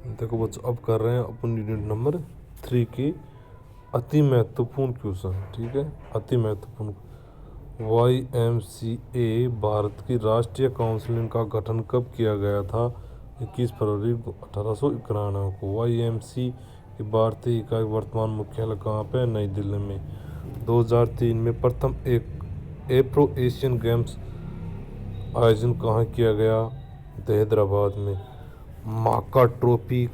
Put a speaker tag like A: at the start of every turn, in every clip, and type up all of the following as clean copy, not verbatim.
A: देखो बच्चों, अब कर रहे हैं अपन यूनिट नंबर 3 की अति महत्वपूर्ण क्वेश्चन। ठीक है, अति महत्वपूर्ण। YMCA भारत की राष्ट्रीय काउंसिल का गठन कब किया गया था? 21 फरवरी 1891 को। YMC की भारतीय इकाई वर्तमान मुख्यालय कहाँ पे? नई दिल्ली में। 2003 में प्रथम एक एफ्रो एशियन गेम्स आयोजन कहाँ किया गया? हैदराबाद में। माका ट्रॉफी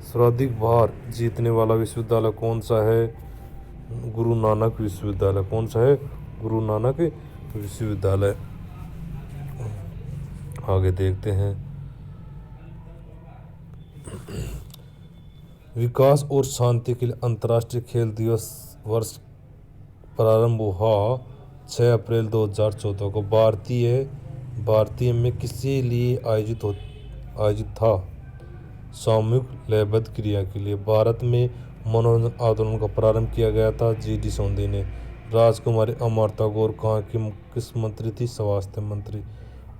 A: सर्वाधिक बार जीतने वाला विश्वविद्यालय कौन सा है? गुरु नानक विश्वविद्यालय। कौन सा है? गुरु नानक विश्वविद्यालय। आगे देखते हैं। विकास और शांति के लिए अंतर्राष्ट्रीय खेल दिवस वर्ष प्रारंभ हुआ 6 अप्रैल 2014 को। भारतीय में किसके लिए आयोजित था? सामूहिक लयबद्ध क्रिया के लिए। भारत में मनोरंजन आंदोलन का प्रारंभ किया गया था GD सोंधी ने। राजकुमारी अमृता गौर कहाँ की किस मंत्री थी? स्वास्थ्य मंत्री।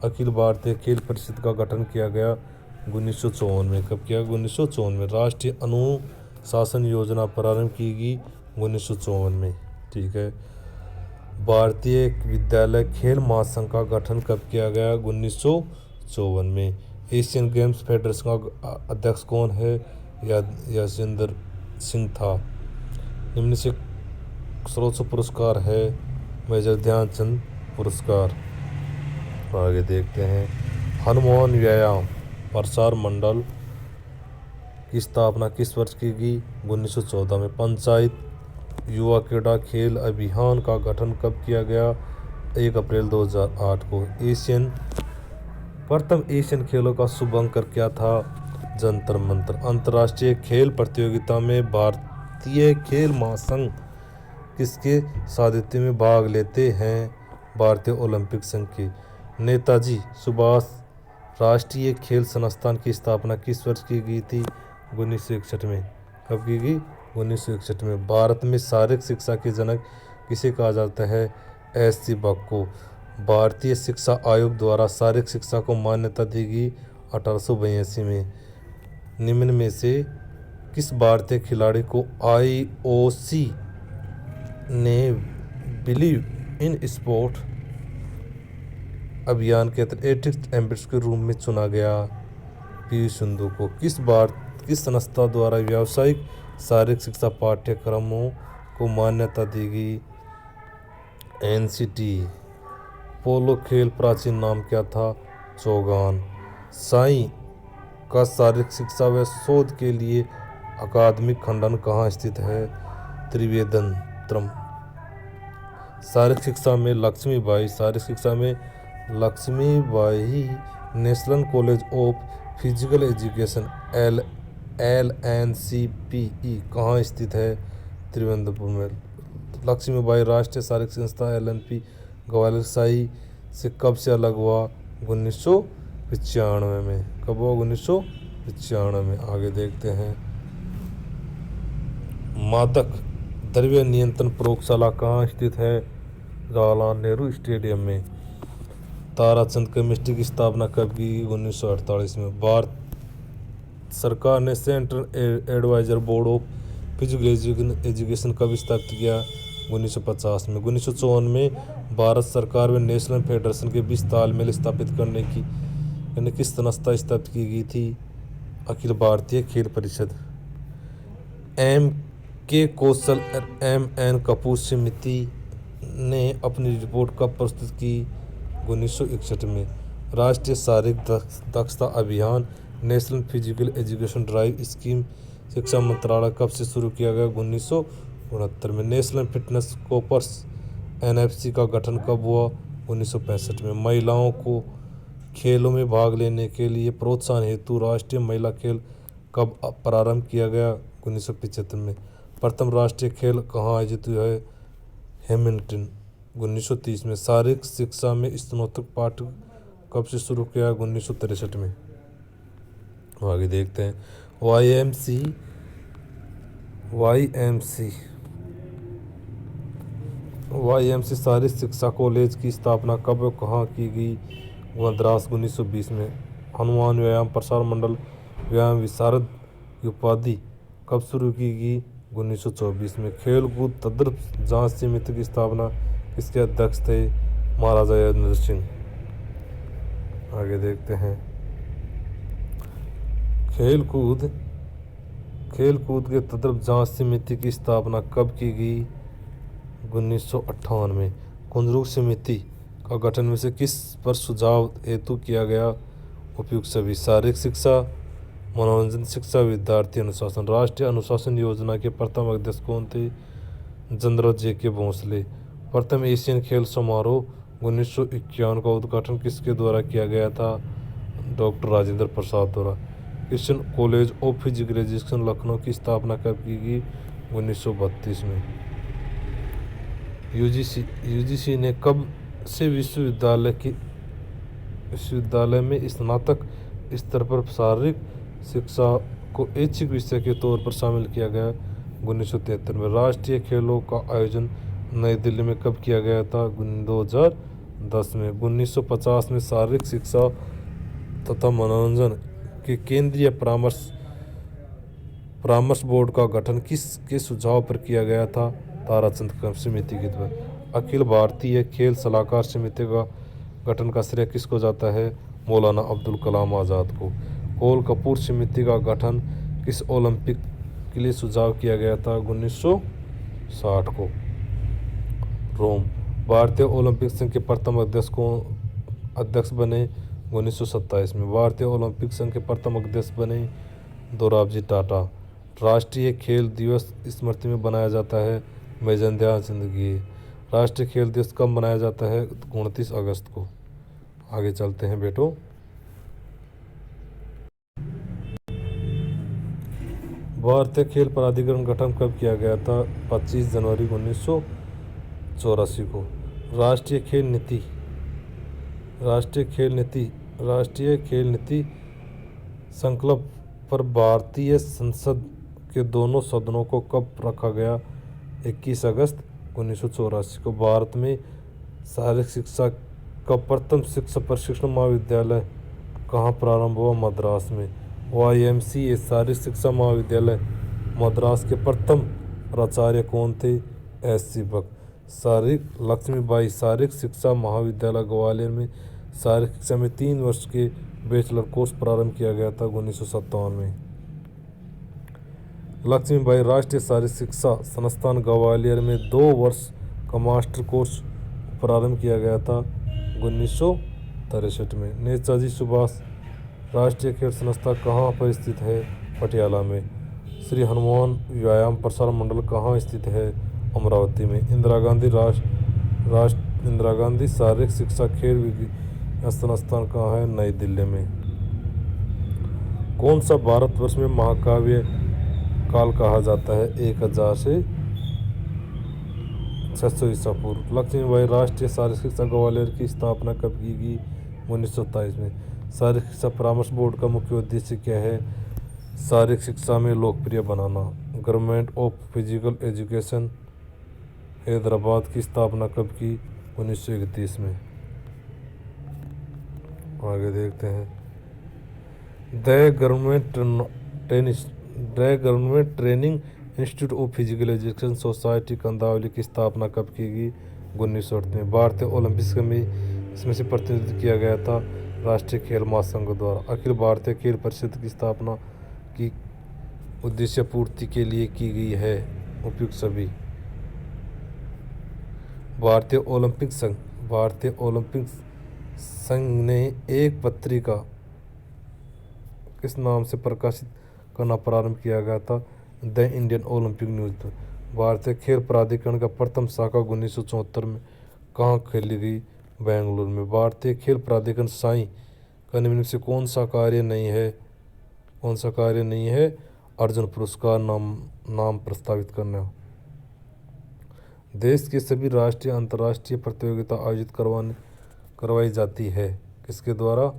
A: अखिल भारतीय खेल परिषद का गठन किया गया 1954 में। कब किया? 1954 में। राष्ट्रीय अनुशासन योजना प्रारंभ की गई 1954 में। ठीक है। भारतीय विद्यालय खेल महासंघ का गठन कब किया गया? 1954 में। एशियन गेम्स फेडरेशन का अध्यक्ष कौन है? याजेंद्र सिंह था। निम्न से सर्वोच्च पुरस्कार है मेजर ध्यानचंद पुरस्कार। आगे देखते हैं। हनुमान व्यायाम प्रसार मंडल की स्थापना किस वर्ष की गई? 1914 में। पंचायत युवा क्रीड़ा खेल अभियान का गठन कब किया गया? 1 अप्रैल 2008 को। प्रथम एशियन खेलों का शुभांकर क्या था? जंतर मंतर। अंतर्राष्ट्रीय खेल प्रतियोगिता में भारतीय खेल महासंघ किसके सानिध्य में भाग लेते हैं? भारतीय ओलंपिक संघ के। नेताजी सुभाष राष्ट्रीय खेल संस्थान की स्थापना किस वर्ष की गई थी? 1961 में। कब की गई? 1961 में। भारत में शारीरिक शिक्षा के जनक किसे कहा जाता है? SC बक को। भारतीय शिक्षा आयोग द्वारा शारीरिक शिक्षा को मान्यता दी गई 1882 में। निम्न में से किस भारतीय खिलाड़ी को IOC ने बिलीव इन स्पोर्ट अभियान के तहत एथिक्स एम्बेसडर के रूप में चुना गया? PV सिंधु को। किस संस्था द्वारा व्यावसायिक शारीरिक शिक्षा पाठ्यक्रमों को मान्यता दी गई? NCT। पोलो खेल प्राचीन नाम क्या था? चौगान। साई का शारीरिक शिक्षा व शोध के लिए अकादमिक खंडन कहाँ स्थित है? त्रिवेंद्रम। शारीरिक शिक्षा में Laxmibai national college of physical education LNCPE कहाँ स्थित है? त्रिवेंद्रपुर में। लक्ष्मीबाई राष्ट्रीय शारीरिक संस्था LNP ग्वालियर साई से कब से अलग हुआ? 1995 में। कब हुआ? 1995 में। आगे देखते हैं। मादक द्रव्य नियंत्रण प्रयोगशाला कहाँ स्थित है? जवाहरलाल नेहरू स्टेडियम में। ताराचंद केमिस्ट्री की स्थापना कब की? 1948 में। भारत सरकार ने central advisor board of physical education कब स्थापित किया? 1950 में। 1954 में भारत सरकार में नेशनल फेडरेशन के बीच तालमेल स्थापित करने किस संस्था स्थापित की गई थी? अखिल भारतीय खेल परिषद। MK कौशल MN कपूर समिति ने अपनी रिपोर्ट कब प्रस्तुत की? 1961 में। राष्ट्रीय शारीरिक दक्षता अभियान national physical education drive scheme शिक्षा मंत्रालय कब से शुरू किया गया? 1969 में। नेशनल फिटनेस कॉर्प्स NFC का गठन कब हुआ? 1965 में। महिलाओं को खेलों में भाग लेने के लिए प्रोत्साहन हेतु राष्ट्रीय महिला खेल कब प्रारंभ किया गया? 1975 में। प्रथम राष्ट्रीय खेल कहाँ आयोजित हुआ है? हैमिल्टन। 1930 में। शारीरिक शिक्षा में स्नातक पाठ कब से शुरू किया? 1963 में। आगे देखते हैं। YMC शारीरिक शिक्षा कॉलेज की स्थापना कब कहाँ की गई? मद्रास। 1920 में। हनुमान व्यायाम प्रसार मंडल व्यायाम विशारद की उपाधि कब शुरू की गई? 1924 में। खेल कूद तंत्र जांच समिति की स्थापना किसके अध्यक्ष थे? महाराजा यज्ञेंद्र सिंह। आगे देखते हैं। खेल कूद के तंत्र जांच समिति की स्थापना कब की गई? 1958 में। कुंजरुक समिति का गठन में से किस पर सुझाव हेतु किया गया? उपयुक्त सभी। शारीरिक शिक्षा, मनोरंजन शिक्षा, विद्यार्थी अनुशासन। राष्ट्रीय अनुशासन योजना के प्रथम अध्यक्ष कौन थे? General J K. भोसले। प्रथम एशियन खेल समारोह 1951 का उद्घाटन किसके द्वारा किया गया था? डॉक्टर राजेंद्र प्रसाद द्वारा। Christian college of physical education Lucknow की स्थापना कब की गई? 1932 में। यूजीसी ने कब से विश्वविद्यालय में स्नातक स्तर पर शारीरिक शिक्षा को ऐच्छिक विषय के तौर पर शामिल किया गया? 1973 में। राष्ट्रीय खेलों का आयोजन नई दिल्ली में कब किया गया था? 2010 में। 1950 में शारीरिक शिक्षा तथा मनोरंजन के केंद्रीय परामर्श बोर्ड का गठन किसके सुझाव पर किया गया था? ताराचंद समिति के द्वारा। अखिल भारतीय खेल सलाहकार समिति का गठन का श्रेय किसको जाता है? मौलाना अब्दुल कलाम आज़ाद को। कोल कपूर समिति का गठन किस ओलंपिक के लिए सुझाव किया गया था? 1960 को। रोम। भारतीय ओलंपिक संघ के प्रथम अध्यक्ष बने? 1927 में। भारतीय ओलंपिक संघ के प्रथम अध्यक्ष बने? दोराबजी टाटा। राष्ट्रीय खेल दिवस स्मृति में बनाया जाता है? मेजर ध्यानचंद की। राष्ट्रीय खेल दिवस कब मनाया जाता है? 29 अगस्त को। आगे चलते हैं बेटो। भारतीय खेल प्राधिकरण गठन कब किया गया था? 25 जनवरी 1984 को। राष्ट्रीय खेल नीति संकल्प पर भारतीय संसद के दोनों सदनों को कब रखा गया? 21 अगस्त 1984 को। भारत में शारीरिक शिक्षा का प्रथम शिक्षा प्रशिक्षण महाविद्यालय कहाँ प्रारंभ हुआ? मद्रास में। YMCA शारीरिक शिक्षा महाविद्यालय मद्रास के प्रथम प्राचार्य कौन थे? SC बक। लक्ष्मीबाई शारीरिक शिक्षा महाविद्यालय ग्वालियर में शारीरिक शिक्षा में 3 वर्ष के बैचलर कोर्स प्रारंभ किया गया था 1957 में। लक्ष्मीबाई राष्ट्रीय शारीरिक शिक्षा संस्थान ग्वालियर में 2 वर्ष का मास्टर कोर्स प्रारंभ किया गया था 1963 में। नेताजी सुभाष राष्ट्रीय खेल संस्था कहाँ पर स्थित है? पटियाला में। श्री हनुमान व्यायाम प्रसारण मंडल कहाँ स्थित है? अमरावती में। इंदिरा गांधी शारीरिक शिक्षा खेल विज्ञान संस्थान कहाँ है? नई दिल्ली में। कौन सा भारतवर्ष में महाकाव्य काल कहा जाता है? 1000 से 600 ईसा पूर्व। लक्ष्मीबाई राष्ट्रीय शारीरिक शिक्षा ग्वालियर की स्थापना कब की गई? 1927 में। शारीरिक शिक्षा परामर्श बोर्ड का मुख्य उद्देश्य क्या है? शारीरिक शिक्षा में लोकप्रिय बनाना। Government of physical education Hyderabad की स्थापना कब की? 1931 में। आगे देखते हैं। The government training institute of physical education society Kandivali की स्थापना कब की गई? 1968 में। भारतीय ओलंपिक्स में इसमें से प्रतिनिधित्व किया गया था राष्ट्रीय खेल महासंघ द्वारा। अखिल भारतीय खेल परिषद की स्थापना की उद्देश्य पूर्ति के लिए की गई है? उपयुक्त सभी। भारतीय ओलंपिक संघ ने एक पत्रिका किस नाम से प्रकाशित करना प्रारंभ किया गया था? The Indian Olympic news. भारतीय खेल प्राधिकरण का प्रथम शाखा 1974 में कहाँ खोली गई? बेंगलुरु में। भारतीय खेल प्राधिकरण साई का निम्न से कौन सा कार्य नहीं है? अर्जुन पुरस्कार नाम प्रस्तावित करना। देश के सभी राष्ट्रीय अंतर्राष्ट्रीय प्रतियोगिता आयोजित करवाई जाती है किसके द्वारा?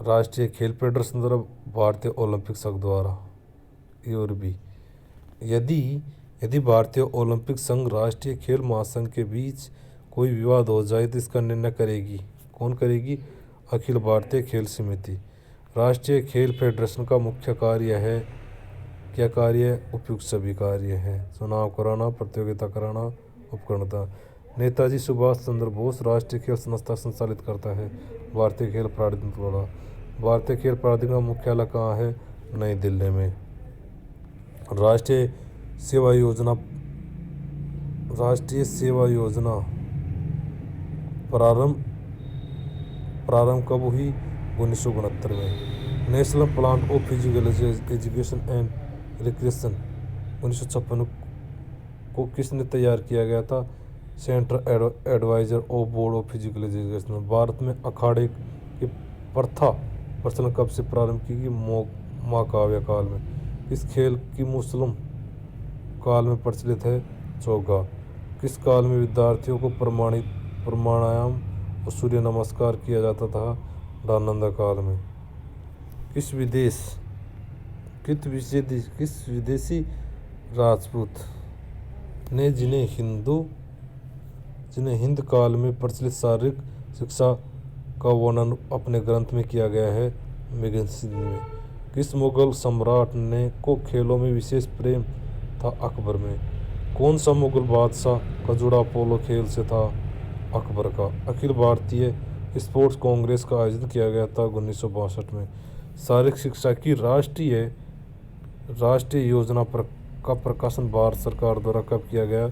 A: राष्ट्रीय खेल फेडरेशन द्वारा, भारतीय ओलंपिक संघ द्वारा। और भी यदि भारतीय ओलंपिक संघ राष्ट्रीय खेल महासंघ के बीच कोई विवाद हो जाए तो इसका निर्णय करेगी कौन करेगी? अखिल भारतीय खेल समिति। राष्ट्रीय खेल फेडरेशन का मुख्य कार्य है, क्या कार्य है? उपयुक्त सभी कार्य है। चुनाव कराना, प्रतियोगिता कराना, उपकरणता। नेताजी सुभाष चंद्र बोस राष्ट्रीय खेल संस्था संचालित करता है। भारतीय खेल प्राधिकरण द्वारा। भारतीय खेल प्राधिकरण का मुख्यालय कहाँ है? नई दिल्ली में। राष्ट्रीय सेवा योजना प्रारंभ कब हुई? 1969 में। National plan of physical education and recreation 1956 को किसने तैयार किया गया था? Central advisor of board of physical education. Bharat में अखाड़े की प्रथा प्रचलन कब से प्रारंभ की गई? महाकाव्य काल में। किस खेल की मुस्लिम काल में प्रचलित है? चौगा। किस काल में विद्यार्थियों को प्राणायाम और सूर्य नमस्कार किया जाता था? नालंदा काल में। किस विदेशी राजपूत ने जिन्हें हिंद काल में प्रचलित शारीरिक शिक्षा का वर्णन अपने ग्रंथ में किया गया है? मेगनीज में। किस मुगल सम्राट को खेलों में विशेष प्रेम था? अकबर में। कौन सा मुगल बादशाह का जुड़ा पोलो खेल से था? अकबर का। अखिल भारतीय स्पोर्ट्स कांग्रेस का आयोजन किया गया था 1962 में। शारीरिक शिक्षा की राष्ट्रीय योजना का प्रकाशन भारत सरकार द्वारा कब किया गया?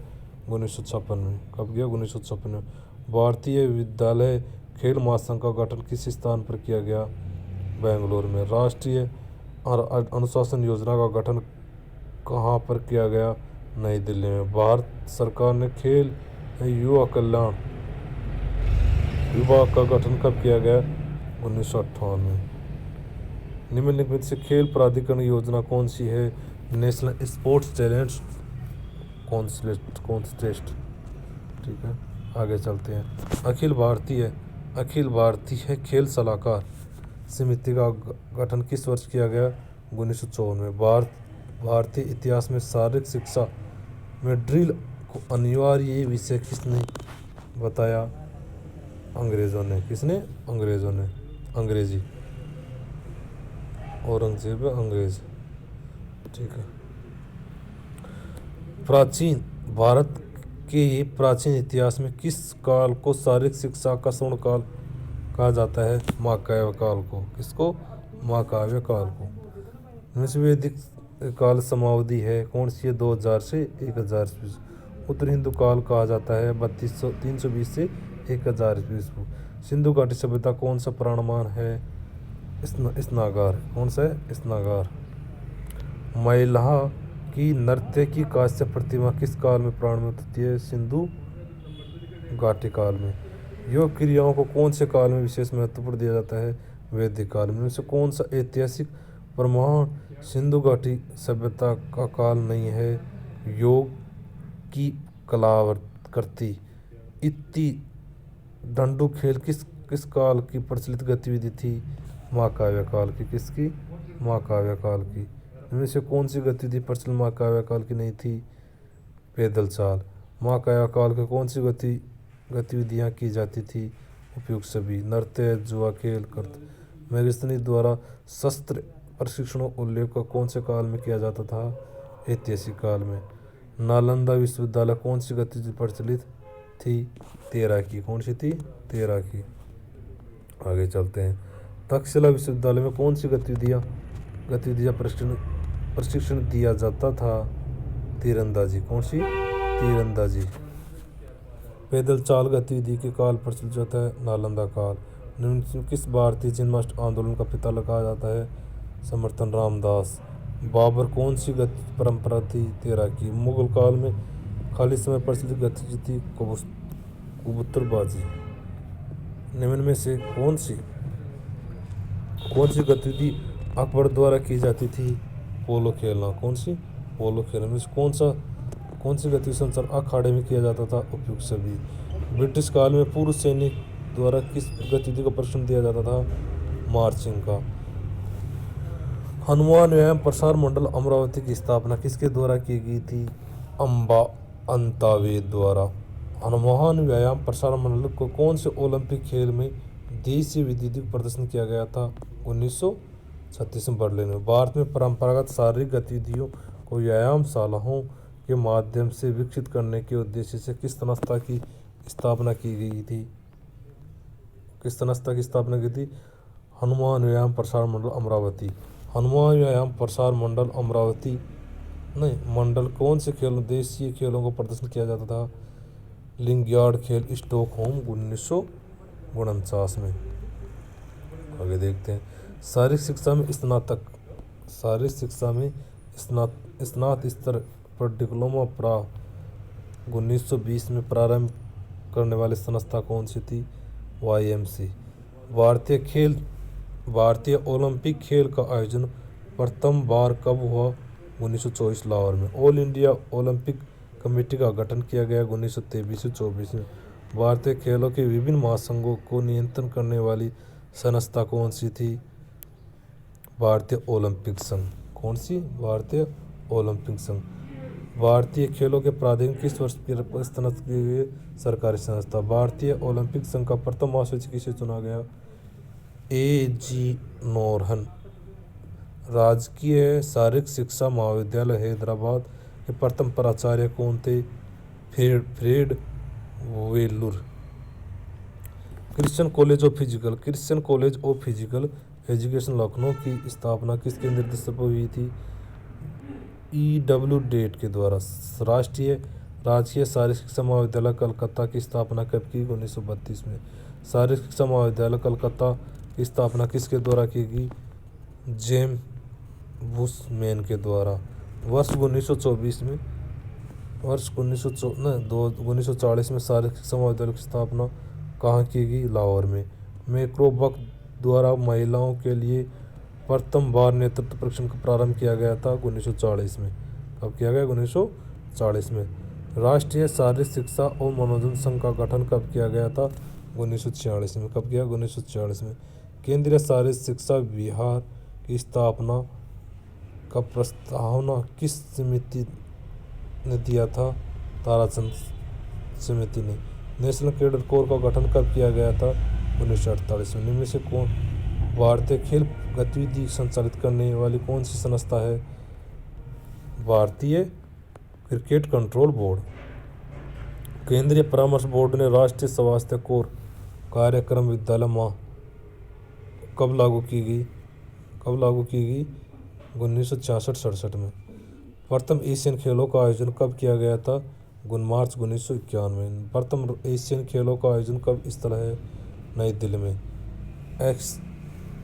A: 1956 में। कब किया? 1956 में। भारतीय विद्यालय खेल महासंघ का गठन किस स्थान पर किया गया? बेंगलोर में। राष्ट्रीय अनुशासन योजना का गठन कहाँ पर किया गया? नई दिल्ली में। भारत सरकार ने खेल युवा कल्याण विभाग का गठन कब किया गया? 1958 में। निम्नलिखित में से खेल प्राधिकरण योजना कौन सी है? National sports talent contest. ठीक है, आगे चलते हैं। अखिल भारतीय खेल सलाहकार समिति का गठन किस वर्ष किया गया? 1954 में। भारतीय इतिहास में शारीरिक शिक्षा में ड्रिल को अनिवार्य विषय किसने बताया? अंग्रेजों ने। किसने? अंग्रेजों ने। अंग्रेजी। औरंगजेब अंग्रेज। ठीक है। प्राचीन भारत के प्राचीन इतिहास में किस काल को शारीरिक शिक्षा का स्वर्ण काल कहा जाता है? महाकाव्य काल को। किसको? महाकाव्य काल को। वैदिक काल समावधि है कौन सी है? 2000 से 1000 ईस्वी। उत्तर हिंदू काल कहा जाता है 320 से 1000 ईस्वी। सिंधु घाटी सभ्यता कौन सा प्राणमान है? स्नागार। कौन सा है? स्नागार। महिला की नृत्य की कांस्य प्रतिमा किस काल में प्रारंभ होती है? सिंधु घाटी काल में। योग क्रियाओं को कौन से काल में विशेष महत्वपूर्ण दिया जाता है? वैदिक काल में। से कौन सा ऐतिहासिक प्रमाण सिंधु घाटी सभ्यता का काल नहीं है? योग की कलाकृति इत्ती डंडू खेल किस काल की प्रचलित गतिविधि थी? महाकाव्य काल की। किसकी? महाकाव्य काल की। इनमें से कौन सी गतिविधि प्रचलित महाकाव्य काल की नहीं थी? पैदल चाल। महाकाव्य काल की कौन सी गतिविधियाँ की जाती थी? उपयुक्त सभी। नृत्य, जुआ खेल मेगनीज द्वारा शस्त्र प्रशिक्षण उल्लेख का कौन से काल में किया जाता था? ऐतिहासिक काल में। नालंदा विश्वविद्यालय कौन सी गतिविधि प्रचलित थी? 13 की। कौन सी थी? 13 की। आगे चलते हैं। तक्षशिला विश्वविद्यालय में कौन सी गतिविधियाँ प्रशिक्षण दिया जाता था? तीरंदाजी। कौन सी? तीरंदाजी। पैदल चाल गतिविधि के काल प्रचलित जाता है? नालंदा काल। किस भारतीय जन्माष्ट आंदोलन का पिता कहा जाता है? समर्थन रामदास। बाबर कौन सी परंपरा थी? 13 की। मुगल काल में खाली समय प्रचलित गतिविधि थी कबूतरबाजी। निम्न में से कौन सी गतिविधि अकबर द्वारा की जाती थी? पोलो खेलना। कौन सी? पोलो खेलने में से कौन सी गतिविधि संचालन अखाड़े में किया जाता था? उपयुक्त सभी। ब्रिटिश काल में पूर्व सैनिक द्वारा किस गतिविधि का प्रशिक्षण दिया जाता था? मार्चिंग का। हनुमान व्यायाम प्रसार मंडल अमरावती की स्थापना किसके द्वारा की गई थी? अंतावेद द्वारा। हनुमान व्यायाम प्रसार मंडल को कौन से ओलंपिक खेल में देश से विधिवत प्रदर्शन किया गया था? 1900 36 में बर्लिन में। भारत में परंपरागत शारीरिक गतिविधियों को व्यायामशालाओं के माध्यम से विकसित करने के उद्देश्य से किस संस्था की स्थापना की गई थी? किस संस्था की स्थापना की थी? हनुमान व्यायाम प्रसार मंडल अमरावती। हनुमान व्यायाम प्रसार मंडल अमरावती नहीं मंडल कौन से खेलों देशीय खेलों को प्रदर्शन किया जाता था? लिंकयार्ड खेल स्टॉकहोम 1949 में। आगे देखते हैं शारीरिक शिक्षा में स्नातक। शारीरिक शिक्षा में स्नात स्तर पर डिप्लोमा 1920 में प्रारंभ करने वाली संस्था कौन सी थी? YMC। भारतीय ओलंपिक खेल का आयोजन प्रथम बार कब हुआ? 1924 लाहौर में। ऑल इंडिया ओलंपिक कमेटी का गठन किया गया 1923 से 24 में। भारतीय खेलों के विभिन्न महासंघों को नियंत्रण करने वाली संस्था कौन सी थी? भारतीय ओलंपिक संघ। कौन सी? भारतीय ओलंपिक संघ। भारतीय खेलों के प्राधिकरण किस वर्ष की स्थापित की गई सरकारी संस्था? भारतीय ओलंपिक संघ का प्रथम महासचिव किसे चुना गया? AG नोरहन। राजकीय शारीरिक शिक्षा महाविद्यालय हैदराबाद के प्रथम प्राचार्य कौन थे? फ्रेड वेलुर। Christian college of physical education Lucknow की स्थापना किसके निर्देश पर हुई थी? EW डेट के द्वारा। राजकीय शारीरिक शिक्षा महाविद्यालय कलकत्ता की स्थापना कब की? 1932 में। शारीरिक शिक्षा महाविद्यालय कलकत्ता की स्थापना किसके द्वारा की गई? जेम्स बुशमैन के द्वारा। वर्ष 1940 में शारीरिक शिक्षा महाविद्यालय की स्थापना कहाँ की गई? लाहौर में। मैक्रोबक द्वारा महिलाओं के लिए प्रथम बार नेतृत्व प्रशिक्षण का प्रारंभ किया गया था 1940 में। कब किया गया? 1940 में। राष्ट्रीय शारीरिक शिक्षा और मनोरंजन संघ का गठन कब किया गया था? 1946 में। कब किया? 1946 में। केंद्रीय शारीरिक शिक्षा विहार की स्थापना का प्रस्तावना किस समिति ने दिया था? ताराचंद समिति ने। नेशनल कैडेट कोर का गठन कब किया गया था? 1948 में। निम्न से कौन भारतीय खेल गतिविधि संचालित करने वाली कौन सी संस्था है? भारतीय क्रिकेट कंट्रोल बोर्ड। केंद्रीय परामर्श बोर्ड ने राष्ट्रीय स्वास्थ्य कोर कार्यक्रम विद्यालय माह कब लागू की गई? 1966-67 में। प्रथम एशियन खेलों का आयोजन कब किया गया था? मार्च 1951 में। प्रथम एशियन खेलों का आयोजन कब स्थल है? नई दिल्ली में।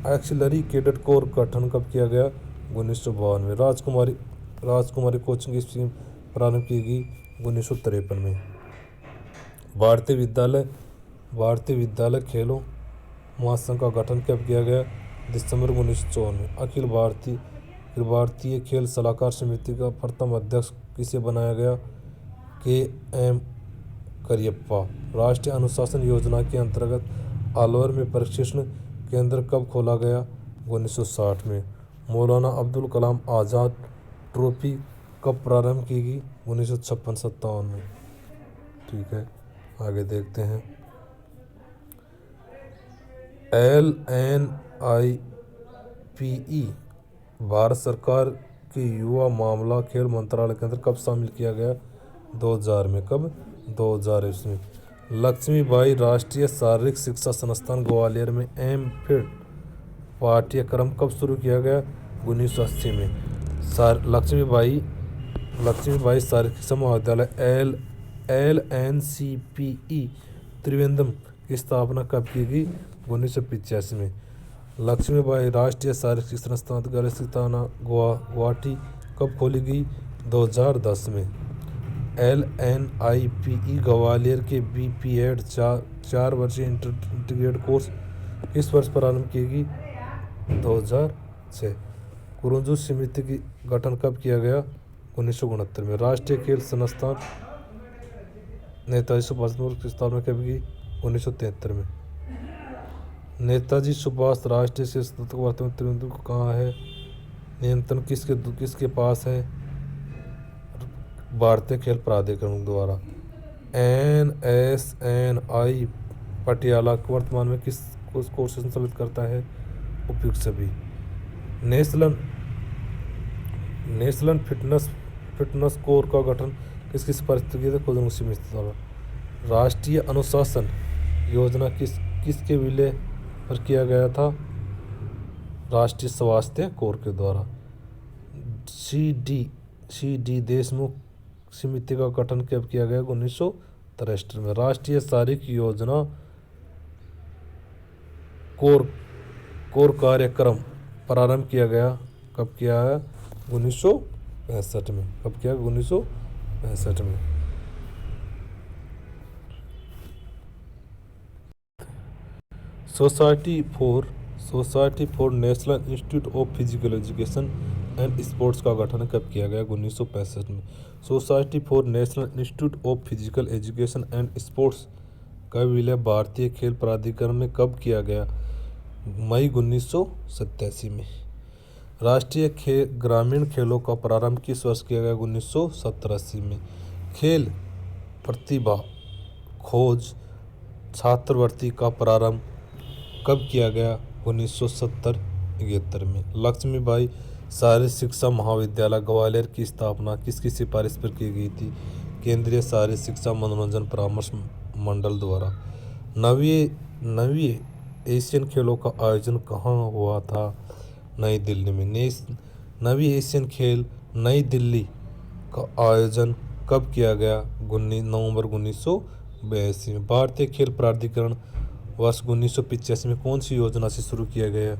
A: एक्सिलरी कैडेट कोर गठन कब किया गया? 1952 में। राजकुमारी कोचिंग स्कीम प्रारंभ की गई 1953 में। भारतीय विद्यालय खेलों महासंघ का गठन कब किया गया? दिसंबर 1954 में। अखिल भारतीय खेल सलाहकार समिति का प्रथम अध्यक्ष किसे बनाया गया? KM करियप्पा। राष्ट्रीय अनुशासन योजना के अंतर्गत अलवर में प्रशिक्षण केंद्र कब खोला गया? 1960 में। मौलाना अब्दुल कलाम आज़ाद ट्रॉफी कब प्रारंभ की गई? 1956-57 में। ठीक है, आगे देखते हैं। LNIPE भारत सरकार के युवा मामला खेल मंत्रालय के अंदर कब शामिल किया गया? 2000 में। कब? 2000 में। लक्ष्मीबाई राष्ट्रीय शारीरिक शिक्षा संस्थान ग्वालियर में M.Phil पाठ्यक्रम कब शुरू किया गया? 1980 में। लक्ष्मीबाई शारीरिक शिक्षा महाविद्यालय LNCPE त्रिवेंद्रम की स्थापना कब की गई? 1985 में। लक्ष्मीबाई राष्ट्रीय शारीरिक शिक्षा संस्थान गुवाहाटी कब खोली गई? 2010 में। LNIPE ग्वालियर के BPEd 4 वर्षीय इंटीग्रेटेड कोर्स किस वर्ष प्रारंभ की गई? 2006। कुरुंजु समिति की गठन कब किया गया? 1969 में। राष्ट्रीय खेल संस्थान नेताजी सुभाष बोस की स्थापना कब की? 1973 में। नेताजी सुभाष राष्ट्रीय खेल संस्थान वर्तमान त्रिवेंद्रम को कहाँ है? नियंत्रण किसके पास है? भारतीय खेल प्राधिकरण द्वारा। NSNI पटियाला वर्तमान में किस कोर्स संचालित करता है? उपयुक्त सभी। नेशनल नेशनल फिटनेस कोर का गठन किस किस परिस्थिति किया था? खुद सीमित द्वारा। राष्ट्रीय अनुशासन योजना किसके विलय पर किया गया था? राष्ट्रीय स्वास्थ्य कोर के द्वारा। सी डी देशमुख समिति का गठन कब किया गया? 1963 में। राष्ट्रीय शारीरिक योजना कोर कार्यक्रम प्रारंभ किया गया, कब किया है? 1965 में। कब किया? 1965 में। Society for national institute of physical education and sports का गठन कब किया गया? 1965 में। Society for national institute of physical education and sports का विलय भारतीय खेल प्राधिकरण में कब किया गया? मई 1987 में। राष्ट्रीय ग्रामीण खेलों का प्रारंभ किस वर्ष किया गया? 1970 में। खेल प्रतिभा खोज छात्रवृत्ति का प्रारंभ कब किया गया? 1970-71 में। लक्ष्मीबाई शारीरिक शिक्षा महाविद्यालय ग्वालियर की स्थापना किसकी सिफारिश पर की गई थी? केंद्रीय शारीरिक शिक्षा मनोरंजन परामर्श मंडल द्वारा। नवीं एशियन खेलों का आयोजन कहाँ हुआ था? नई दिल्ली में। नवीं एशियन खेल नई दिल्ली का आयोजन कब किया गया? नवंबर 1982 में। भारतीय खेल प्राधिकरण वर्ष 1985 में कौन सी योजना से शुरू किया गया?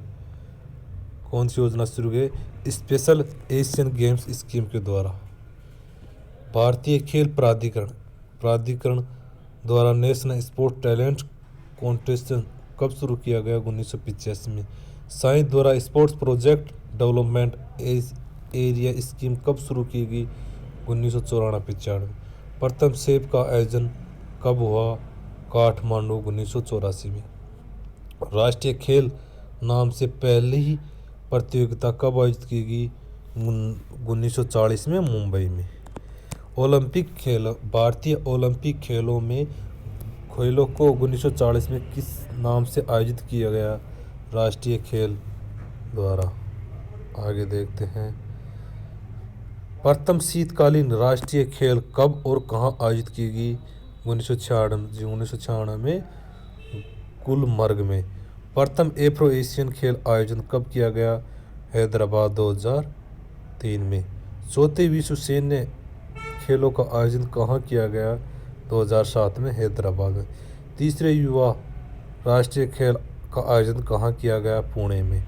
A: कौन सी योजना शुरू की? स्पेशल एशियन गेम्स स्कीम के द्वारा। भारतीय खेल प्राधिकरण द्वारा नेशनल स्पोर्ट टैलेंट कॉन्टेस्ट कब शुरू किया गया? 1985 में। साइंस द्वारा sports project development area scheme कब शुरू की गई? 1994-95 में। प्रथम सेब का आयोजन कब हुआ? काठमांडू 1984 में। राष्ट्रीय खेल नाम से पहली ही प्रतियोगिता कब आयोजित की गई? 1940 में मुंबई में। ओलंपिक खेल भारतीय ओलंपिक खेलों को 1940 में किस नाम से आयोजित किया गया? राष्ट्रीय खेल द्वारा। आगे देखते हैं। प्रथम शीतकालीन राष्ट्रीय खेल कब और कहाँ आयोजित की गई? 1996 में गुलमर्ग में। प्रथम एफ्रो एशियन खेल आयोजन कब किया गया? हैदराबाद 2003 में। चौथे विश्व सैन्य खेलों का आयोजन कहाँ किया गया? 2007 में हैदराबाद में। तीसरे युवा राष्ट्रीय खेल का आयोजन कहाँ किया गया? पुणे में।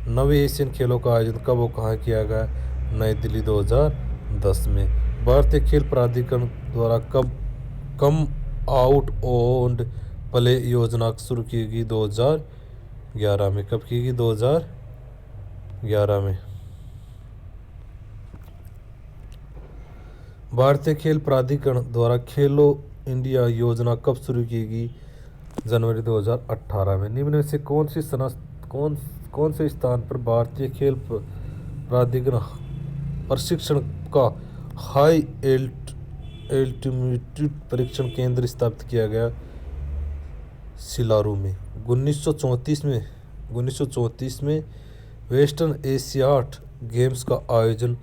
A: नवे एशियन खेलों का आयोजन कब और कहाँ किया गया? नई दिल्ली 2010 में। भारतीय खेल प्राधिकरण द्वारा कब कम आउट ओंड प्ले योजना शुरू की गई? 2011 में। कब की गई? 2011 में। भारतीय खेल प्राधिकरण द्वारा खेलो इंडिया योजना कब शुरू की गई? जनवरी 2018 में। निम्न में से कौन से स्थान पर भारतीय खेल प्राधिकरण प्रशिक्षण का हाई एल्टीट्यूड परीक्षण केंद्र स्थापित किया गया? सिलारू में। 1934 में वेस्टर्न एशियाड गेम्स का आयोजन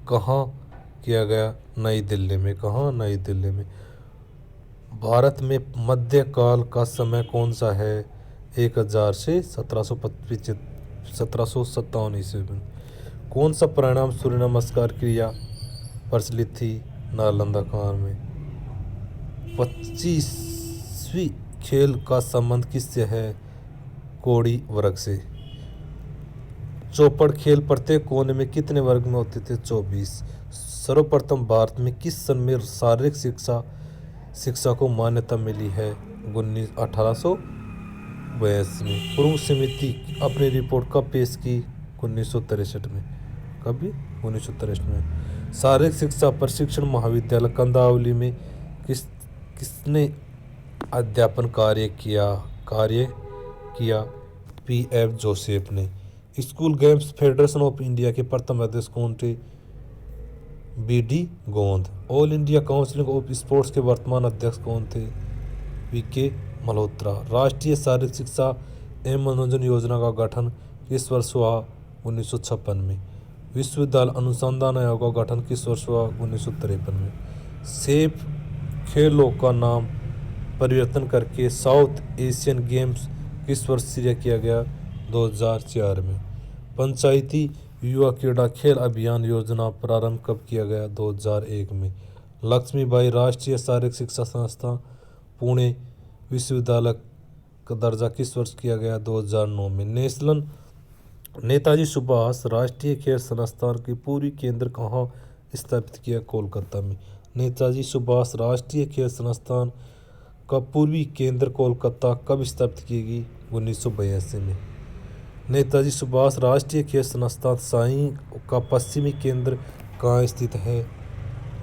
A: कहाँ किया गया? नई दिल्ली में। कहाँ? नई दिल्ली में। भारत में मध्यकाल का समय कौन सा है? 1000 से 1757 ईस्वी में। कौन सा परिणाम सूर्य नमस्कार क्रिया प्रचलित थी? नालंदा काल में। 25वीं खेल का संबंध किससे है? कोड़ी वर्ग से। चौपड़ खेल प्रत्येक कोने में कितने वर्ग में होते थे? 24। सर्वप्रथम भारत में किस सन में शारीरिक शिक्षा को मान्यता मिली है? 1882 में। पूर्व समिति अपनी रिपोर्ट कब पेश की? 1963 में। कभी? 1963 में। शारीरिक शिक्षा प्रशिक्षण महाविद्यालय कंदावली में किसने अध्यापन कार्य किया? P.F. जोसेफ ने। School games federation of India के प्रथम अध्यक्ष कौन थे? B.D. गोंद। All India council of sports के वर्तमान अध्यक्ष कौन थे? V.K. मल्होत्रा। राष्ट्रीय शारीरिक शिक्षा एवं मनोरंजन योजना का गठन किस वर्ष हुआ? 1956 में। विश्वविद्यालय अनुसंधान आयोग का गठन किस वर्ष हुआ? 1953 में। सेफ खेलों का नाम परिवर्तन करके साउथ एशियन गेम्स किस वर्ष शुरू किया गया? 2004 में। पंचायती युवा क्रीड़ा खेल अभियान योजना प्रारंभ कब किया गया? 2001 में। लक्ष्मीबाई राष्ट्रीय शारीरिक शिक्षा संस्थान पुणे विश्वविद्यालय का दर्जा किस वर्ष किया गया? 2009 में। नेताजी सुभाष राष्ट्रीय खेल संस्थान की पूर्वी केंद्र कहाँ स्थापित किया? कोलकाता में। नेताजी सुभाष राष्ट्रीय खेल संस्थान का पूर्वी केंद्र कोलकाता कब स्थापित की गई? 1982 में। नेताजी सुभाष राष्ट्रीय खेल संस्थान साई का पश्चिमी केंद्र कहाँ स्थित है?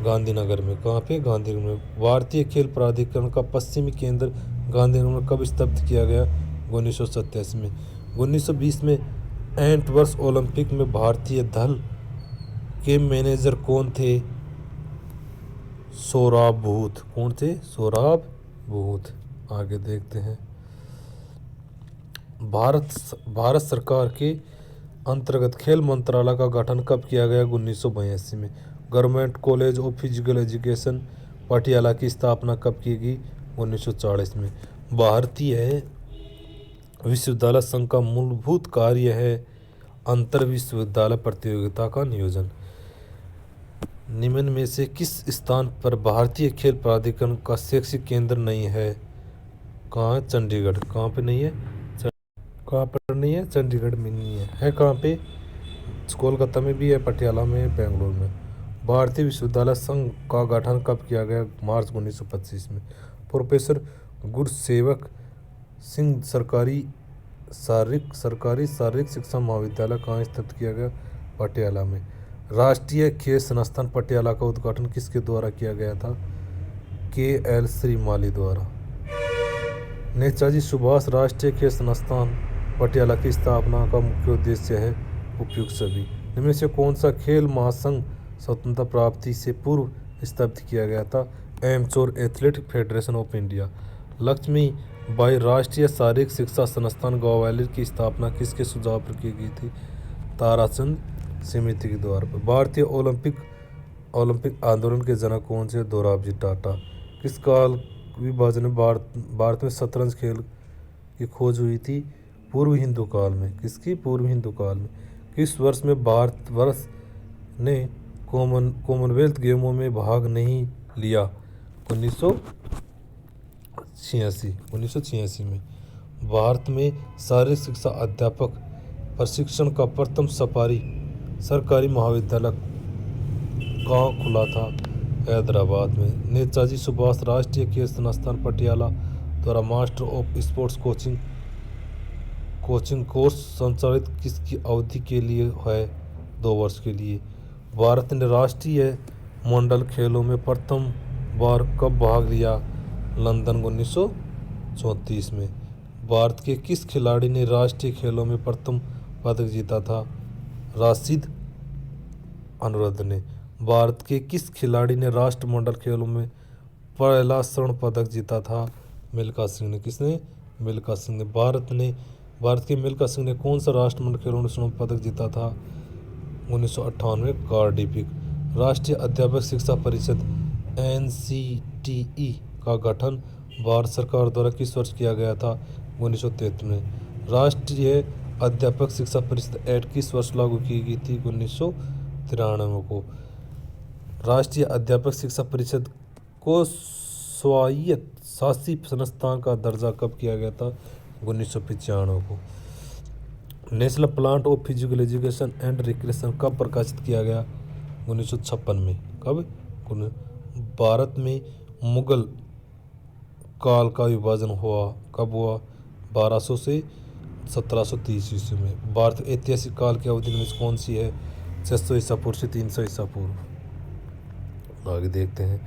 A: गांधीनगर में। कहाँ पे? गांधीनगर में। भारतीय खेल प्राधिकरण का पश्चिमी केंद्र गांधीनगर में कब स्थापित किया गया? 1987 में। 1920 में एंटवर्प ओलंपिक में भारतीय दल के मैनेजर कौन थे? सोराब बूथ। कौन थे? सोराब बूथ। आगे देखते हैं। भारत सरकार के अंतर्गत खेल मंत्रालय का गठन कब किया गया? 1982 में। Government college of physical education Patiala की स्थापना कब की गई? 1940 में। भारतीय विश्वविद्यालय संघ का मूलभूत कार्य है अंतर विश्वविद्यालय प्रतियोगिता का नियोजन। निम्न में से किस स्थान पर भारतीय खेल प्राधिकरण का शैक्षिक केंद्र नहीं है? कहाँ है? चंडीगढ़। कहाँ पे नहीं है? कहाँ पर नहीं है? चंडीगढ़ में नहीं है कहाँ पे? कोलकाता में भी है, पटियाला में, बेंगलुरु में। भारतीय विश्वविद्यालय संघ का गठन कब किया गया? मार्च 1925 में। प्रोफेसर गुरसेवक सिंह सरकारी शारीरिक शिक्षा महाविद्यालय कहाँ स्थापित किया गया? पटियाला में। राष्ट्रीय खेल संस्थान पटियाला का उद्घाटन किसके द्वारा किया गया था? KL श्रीमाली द्वारा। नेताजी सुभाष राष्ट्रीय खेल संस्थान पटियाला की स्थापना का मुख्य उद्देश्य है उपयुक्त सभी इनमें से कौन सा खेल महासंघ स्वतंत्रता प्राप्ति से पूर्व स्थापित किया गया था? Amateur athletic federation of India. Lakshmi Bai राष्ट्रीय शारीरिक शिक्षा संस्थान ग्वालियर की स्थापना किसके सुझाव पर की गई थी? ताराचंद समिति के द्वारा पर। भारतीय ओलंपिक आंदोलन के जनक कौन से? दोराबजी टाटा। किस काल विभाजन में भारत में शतरंज खेल की खोज हुई थी? पूर्व हिंदू काल में। किसकी? पूर्व हिंदू काल में। किस वर्ष में भारतवर्ष ने कॉमनवेल्थ गेमों में भाग नहीं लिया? 1986 में। भारत में शारीरिक शिक्षा अध्यापक प्रशिक्षण का प्रथम सरकारी महाविद्यालय कहाँ खुला था? हैदराबाद में। नेताजी सुभाष राष्ट्रीय खेल संस्थान पटियाला द्वारा master of sports coaching course संचालित किसकी अवधि के लिए है? 2 वर्ष के लिए। भारत ने राष्ट्रीय मंडल खेलों में प्रथम बार कब भाग लिया? लंदन 1934 में। भारत के किस खिलाड़ी ने राष्ट्रीय खेलों में प्रथम पदक जीता था? राशिद अनुरुद्ध ने। भारत के किस खिलाड़ी ने राष्ट्रमंडल खेलों में पहला स्वर्ण पदक जीता था? मिल्खा सिंह ने। किसने? मिल्खा सिंह ने। भारत के मिल्खा सिंह ने कौन सा राष्ट्रमंडल खेलों में स्वर्ण पदक जीता था? 1998 कार्डिफ। राष्ट्रीय अध्यापक शिक्षा परिषद NCTE का गठन भारत सरकार द्वारा किस वर्ष किया गया था? 1933 में। राष्ट्रीय अध्यापक शिक्षा परिषद एक्ट किस वर्ष लागू की गई थी? 1993 को। राष्ट्रीय अध्यापक शिक्षा परिषद को स्वायत्त शासी संस्थान का दर्जा कब किया गया था? 1995 को। National plan of physical education and recreation कब प्रकाशित किया गया? 1956 में। कब? भारत में मुगल काल का विभाजन हुआ कब हुआ? 1200 से 1730 ईस्वी में। भारत ऐतिहासिक काल की अवधि में कौन सी है? 600 ईसा पूर्व से 300 ईसा पूर्व। आगे देखते हैं।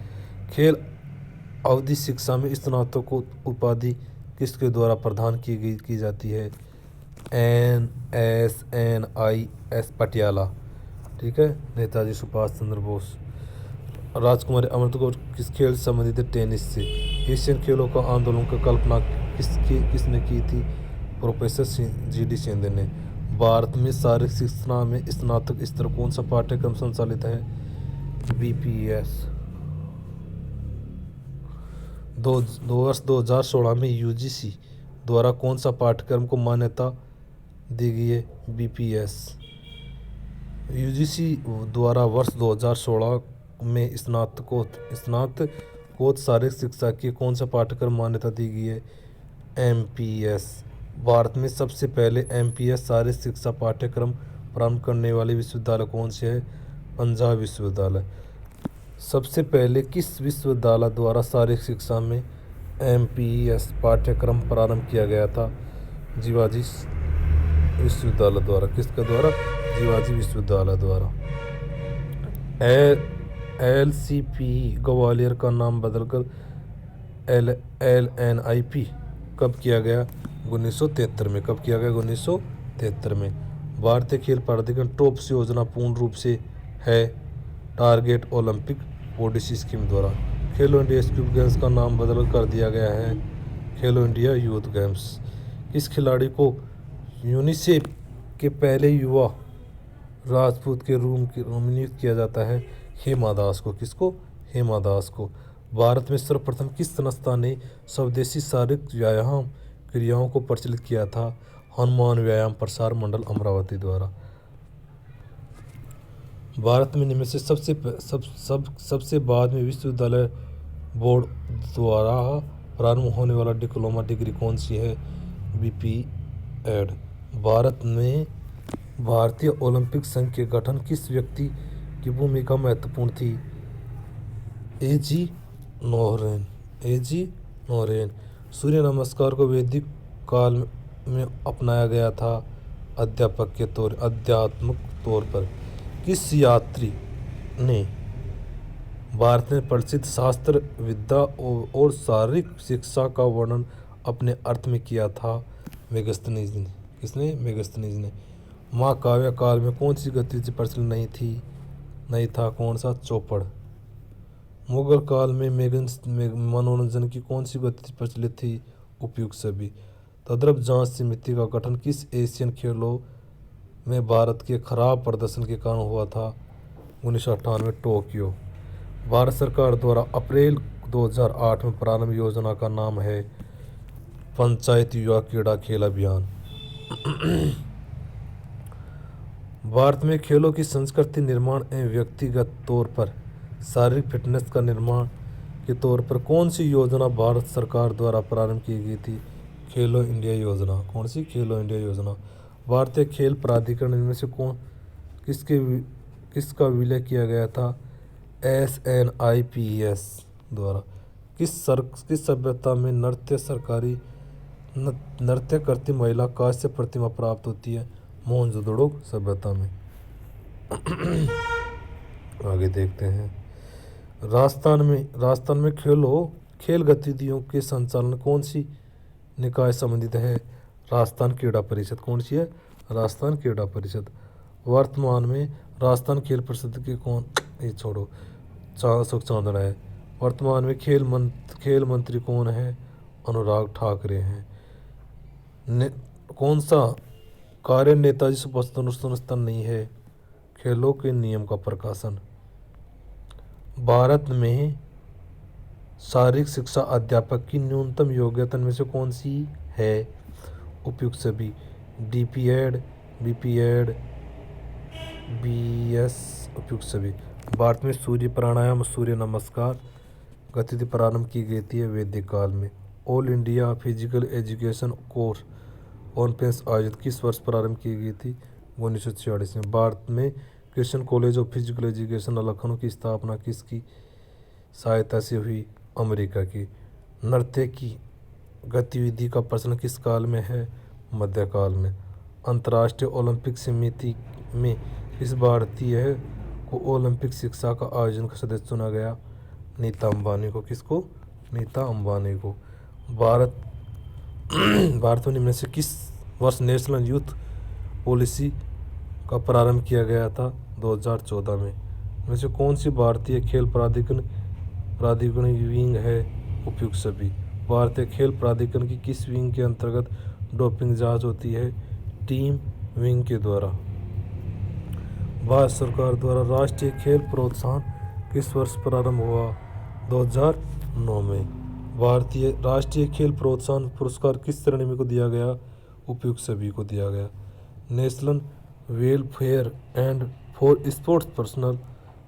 A: खेल अवधि शिक्षा में स्नातक उपाधि किसके द्वारा प्रदान की जाती है? NSNIS पटियाला। ठीक है। नेताजी सुभाष चंद्र बोस। राजकुमारी अमृत कौर किस खेल से संबंधित है? टेनिस से। एशियन खेलों का आंदोलन का कल्पना किसने की थी? प्रोफेसर GD शिंदे ने। भारत में शारीरिक शिक्षा में स्नातक स्तर कौन सा पाठ्यक्रम संचालित है? BPS। वर्ष 2016 में UGC द्वारा कौन सा पाठ्यक्रम को मान्यता दी गई है? BPS। UGC द्वारा वर्ष 2016 में स्नातकोत्तर शारीरिक शिक्षा के कौन सा पाठ्यक्रम मान्यता दी गई है? MPS। भारत में सबसे पहले MPS शारीरिक शिक्षा पाठ्यक्रम प्रारंभ करने वाले विश्वविद्यालय कौन से है? पंजाब विश्वविद्यालय। सबसे पहले किस विश्वविद्यालय द्वारा शारीरिक शिक्षा में MPS पाठ्यक्रम प्रारंभ किया गया था? जीवाजी विश्वविद्यालय द्वारा। किसके द्वारा? जीवाजी विश्वविद्यालय द्वारा। LCP ग्वालियर का नाम बदलकर LNIP कब किया गया? 1973 में। कब किया गया? 1973 में। भारतीय खेल प्राधिकरण टॉप्स योजना पूर्ण रूप से है टारगेट ओलंपिक ओडिसी स्कीम द्वारा। खेलो इंडिया स्कूल गेम्स का नाम बदल कर दिया गया है खेलो इंडिया यूथ गेम्स। इस खिलाड़ी को यूनिसेफ के पहले युवा राजपूत के रूप में नियुक्त किया जाता है? हेमा दास को। किसको? हेमा दास को। भारत में सर्वप्रथम किस संस्था ने स्वदेशी शारीरिक व्यायाम क्रियाओं को प्रचलित किया था? हनुमान व्यायाम प्रसार मंडल अमरावती द्वारा। भारत में निम्न में से सबसे बाद में विश्वविद्यालय बोर्ड द्वारा प्रारंभ होने वाला डिप्लोमा डिग्री कौन सी है? BPEd। भारत में भारतीय ओलंपिक संघ के गठन किस व्यक्ति की भूमिका महत्वपूर्ण थी? A.G. नौरेन। सूर्य नमस्कार को वैदिक काल में अपनाया गया था आध्यात्मिक तौर पर। किस यात्री ने भारत में प्रसिद्ध शास्त्र विद्या और शारीरिक शिक्षा का वर्णन अपने अर्थ में किया था? मेगस्थनीज ने। किसने? मेगस्थनीज ने। महाकाव्य काल में कौन सी गतिविधि प्रचलित नहीं था? कौन सा? चौपड़। मुगल काल में मनोरंजन की कौन सी गतिविधि प्रचलित थी? उपयुक्त सभी। तद्रव जांच समिति का गठन किस एशियन खेलों में भारत के खराब प्रदर्शन के कारण हुआ था? 1998 टोक्यो। भारत सरकार द्वारा अप्रैल 2008 में प्रारंभ योजना का नाम है पंचायत युवा क्रीड़ा खेल अभियान। भारत में खेलों की संस्कृति निर्माण एवं व्यक्तिगत तौर पर शारीरिक फिटनेस का निर्माण के तौर पर कौन सी योजना भारत सरकार द्वारा प्रारंभ की गई थी? खेलो इंडिया योजना। कौन सी? खेलो इंडिया योजना। भारतीय खेल प्राधिकरण इनमें से किसका विलय किया गया था? SNIPS द्वारा। किस सभ्यता में नृत्य करती महिला कांस्य प्रतिमा प्राप्त होती है? मोहनजोदड़ो सभ्यता में। आगे देखते हैं। राजस्थान में खेल गतिविधियों के संचालन कौन सी निकाय संबंधित है? राजस्थान क्रीड़ा परिषद। कौन सी है? राजस्थान क्रीड़ा परिषद। वर्तमान में राजस्थान खेल परिषद के कौन? ये छोड़ो, अशोक चांदना है। वर्तमान में खेल मंत्री कौन है? अनुराग ठाकरे हैं। कौन सा कार्य नेताजी सुभाष चंद्र संस्थान नहीं है? खेलों के नियम का प्रकाशन। भारत में शारीरिक शिक्षा अध्यापक की न्यूनतम योग्यता में से कौन सी है? उपयुक्त सभी। DPEd, BPEd, BS उपयुक्त सभी। भारत में सूर्य प्राणायाम सूर्य नमस्कार गतिविधि प्रारंभ की गई थी वैदिक काल में। All India physical education course conference आयोजित किस वर्ष प्रारंभ की गई थी? 1946 में। भारत में Christian college of physical education Lucknow की स्थापना किसकी सहायता से हुई? अमेरिका की। नृत्य की गतिविधि का प्रचलन किस काल में है? मध्यकाल में। अंतर्राष्ट्रीय ओलंपिक समिति में किस भारतीय को ओलंपिक शिक्षा का आयोजन का सदस्य चुना गया? नीता अंबानी को। किसको? नीता अंबानी को। भारत में निम्न से किस वर्ष नेशनल यूथ पॉलिसी का प्रारंभ किया गया था? 2014 में। इनमें से कौन सी भारतीय खेल प्राधिकरण विंग है? उपयुक्त सभी। भारतीय खेल प्राधिकरण की किस विंग के अंतर्गत डोपिंग जांच होती है? टीम विंग के द्वारा। भारत सरकार द्वारा राष्ट्रीय खेल प्रोत्साहन किस वर्ष प्रारंभ हुआ? 2009 में। भारतीय राष्ट्रीय खेल प्रोत्साहन पुरस्कार किस श्रेणी में को दिया गया? उपयुक्त सभी को दिया गया। National welfare and for sports personal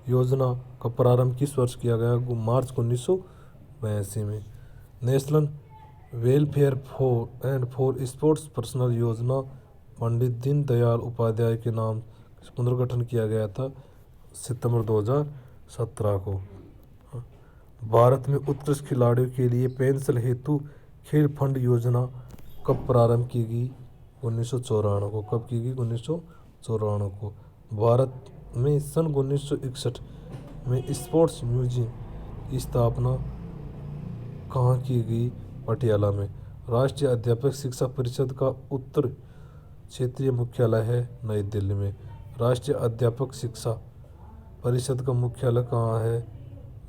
A: योजना का प्रारंभ किस वर्ष किया गया? मार्च 1982 में। National welfare for sports personal योजना पंडित दीनदयाल उपाध्याय के नाम पुनर्गठन किया गया था सितंबर 2017 को। भारत में उत्कृष्ट खिलाड़ियों के लिए पेंशन हेतु खेल फंड योजना कब प्रारंभ की गई? 1994 को। कब की गई? 1994 को। भारत में सन 1961 में स्पोर्ट्स म्यूजियम की स्थापना कहाँ की गई? पटियाला में। राष्ट्रीय अध्यापक शिक्षा परिषद का उत्तर क्षेत्रीय मुख्यालय है नई दिल्ली में। राष्ट्रीय अध्यापक शिक्षा परिषद का मुख्यालय कहाँ है?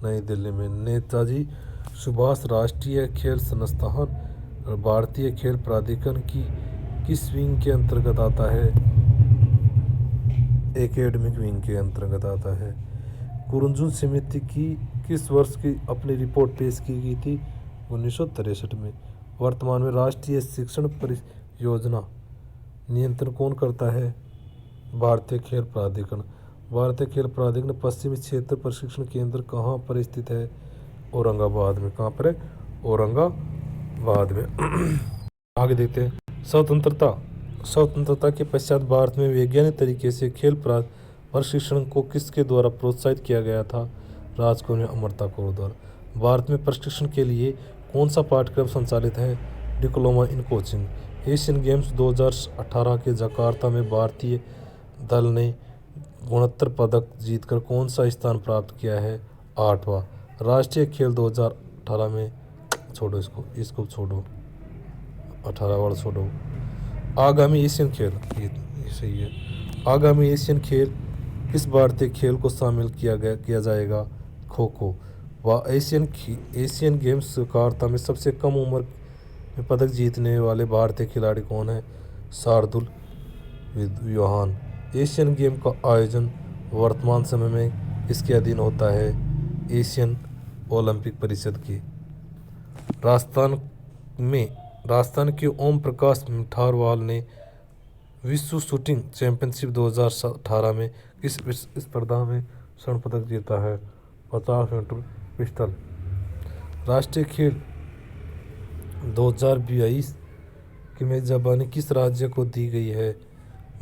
A: नई दिल्ली में। नेताजी सुभाष राष्ट्रीय खेल संस्थान भारतीय खेल प्राधिकरण की किस विंग के अंतर्गत आता है? एकेडमिक विंग के अंतर्गत आता है। कुरुंजुन समिति की किस वर्ष की अपनी रिपोर्ट पेश की गई थी? 1963 में। वर्तमान में राष्ट्रीय शिक्षण परियोजना नियंत्रण कौन करता है? भारतीय खेल प्राधिकरण। भारतीय खेल प्राधिकरण पश्चिमी क्षेत्र प्रशिक्षण केंद्र कहाँ पर स्थित है? औरंगाबाद में। कहाँ पर है? औरंगाबाद में। आगे देखते हैं स्वतंत्रता के पश्चात भारत में वैज्ञानिक तरीके से खेल प्रशिक्षण को किसके द्वारा प्रोत्साहित किया गया था? राजकुमारी अमृता कौर द्वारा। भारत में प्रशिक्षण के लिए कौन सा पाठ्यक्रम संचालित है? Diploma in coaching. Asian games 2018 के जकार्ता में भारतीय दल ने 69 पदक जीतकर कौन सा स्थान प्राप्त किया है? 8वां। राष्ट्रीय खेल 2018 में छोड़ो इसको छोड़ो, 18 वाला छोड़ो। आगामी एशियन खेल, ये सही है। आगामी एशियन खेल किस भारतीय खेल को शामिल किया जाएगा? खो खो। व एशियन गेम्स जकार्ता में सबसे कम उम्र में पदक जीतने वाले भारतीय खिलाड़ी कौन है? शार्दुल विद्यान। एशियन गेम का आयोजन वर्तमान समय में किसके अधीन होता है? एशियन ओलंपिक परिषद की। राजस्थान के ओम प्रकाश मिठारवाल ने विश्व शूटिंग चैंपियनशिप 2018 में किस स्पर्धा में स्वर्ण पदक जीता है? 50 मीटर पिस्टल। राष्ट्रीय खेल 2022 की मेजबानी किस राज्य को दी गई है?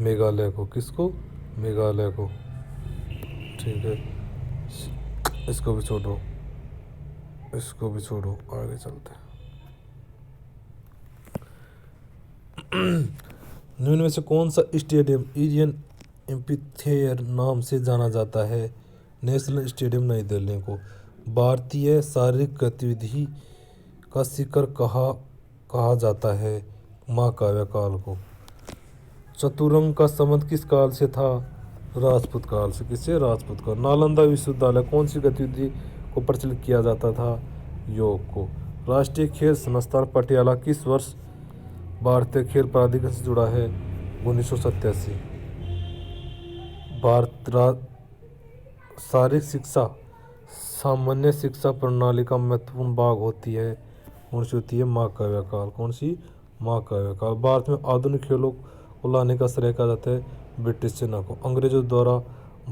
A: मेघालय को। किसको? मेघालय को। ठीक है, इसको भी छोड़ो, आगे चलते हैं। निम्न में से कौन सा स्टेडियम इंडियन एम्फीथिएटर नाम से जाना जाता है? नेशनल स्टेडियम नई दिल्ली को। भारतीय शारीरिक गतिविधि का शिखर कहा जाता है? महाकाव्य काल को। चतुरंग का संबंध किस काल से था? राजपूत काल से। किससे? राजपूत काल। नालंदा विश्वविद्यालय कौन सी गतिविधि को प्रचलित किया जाता था? योग को। राष्ट्रीय खेल संस्थान पटियाला किस वर्ष भारतीय खेल प्राधिकरण से जुड़ा है? 1987। शारीरिक शिक्षा सामान्य शिक्षा प्रणाली का महत्वपूर्ण भाग होती है। कौन सी होती है? महाकाव्य काल। कौन सी? महाकाव्य काल। भारत में आधुनिक खेलों को लाने का श्रेय कहा जाता है ब्रिटिश सेना को। अंग्रेजों द्वारा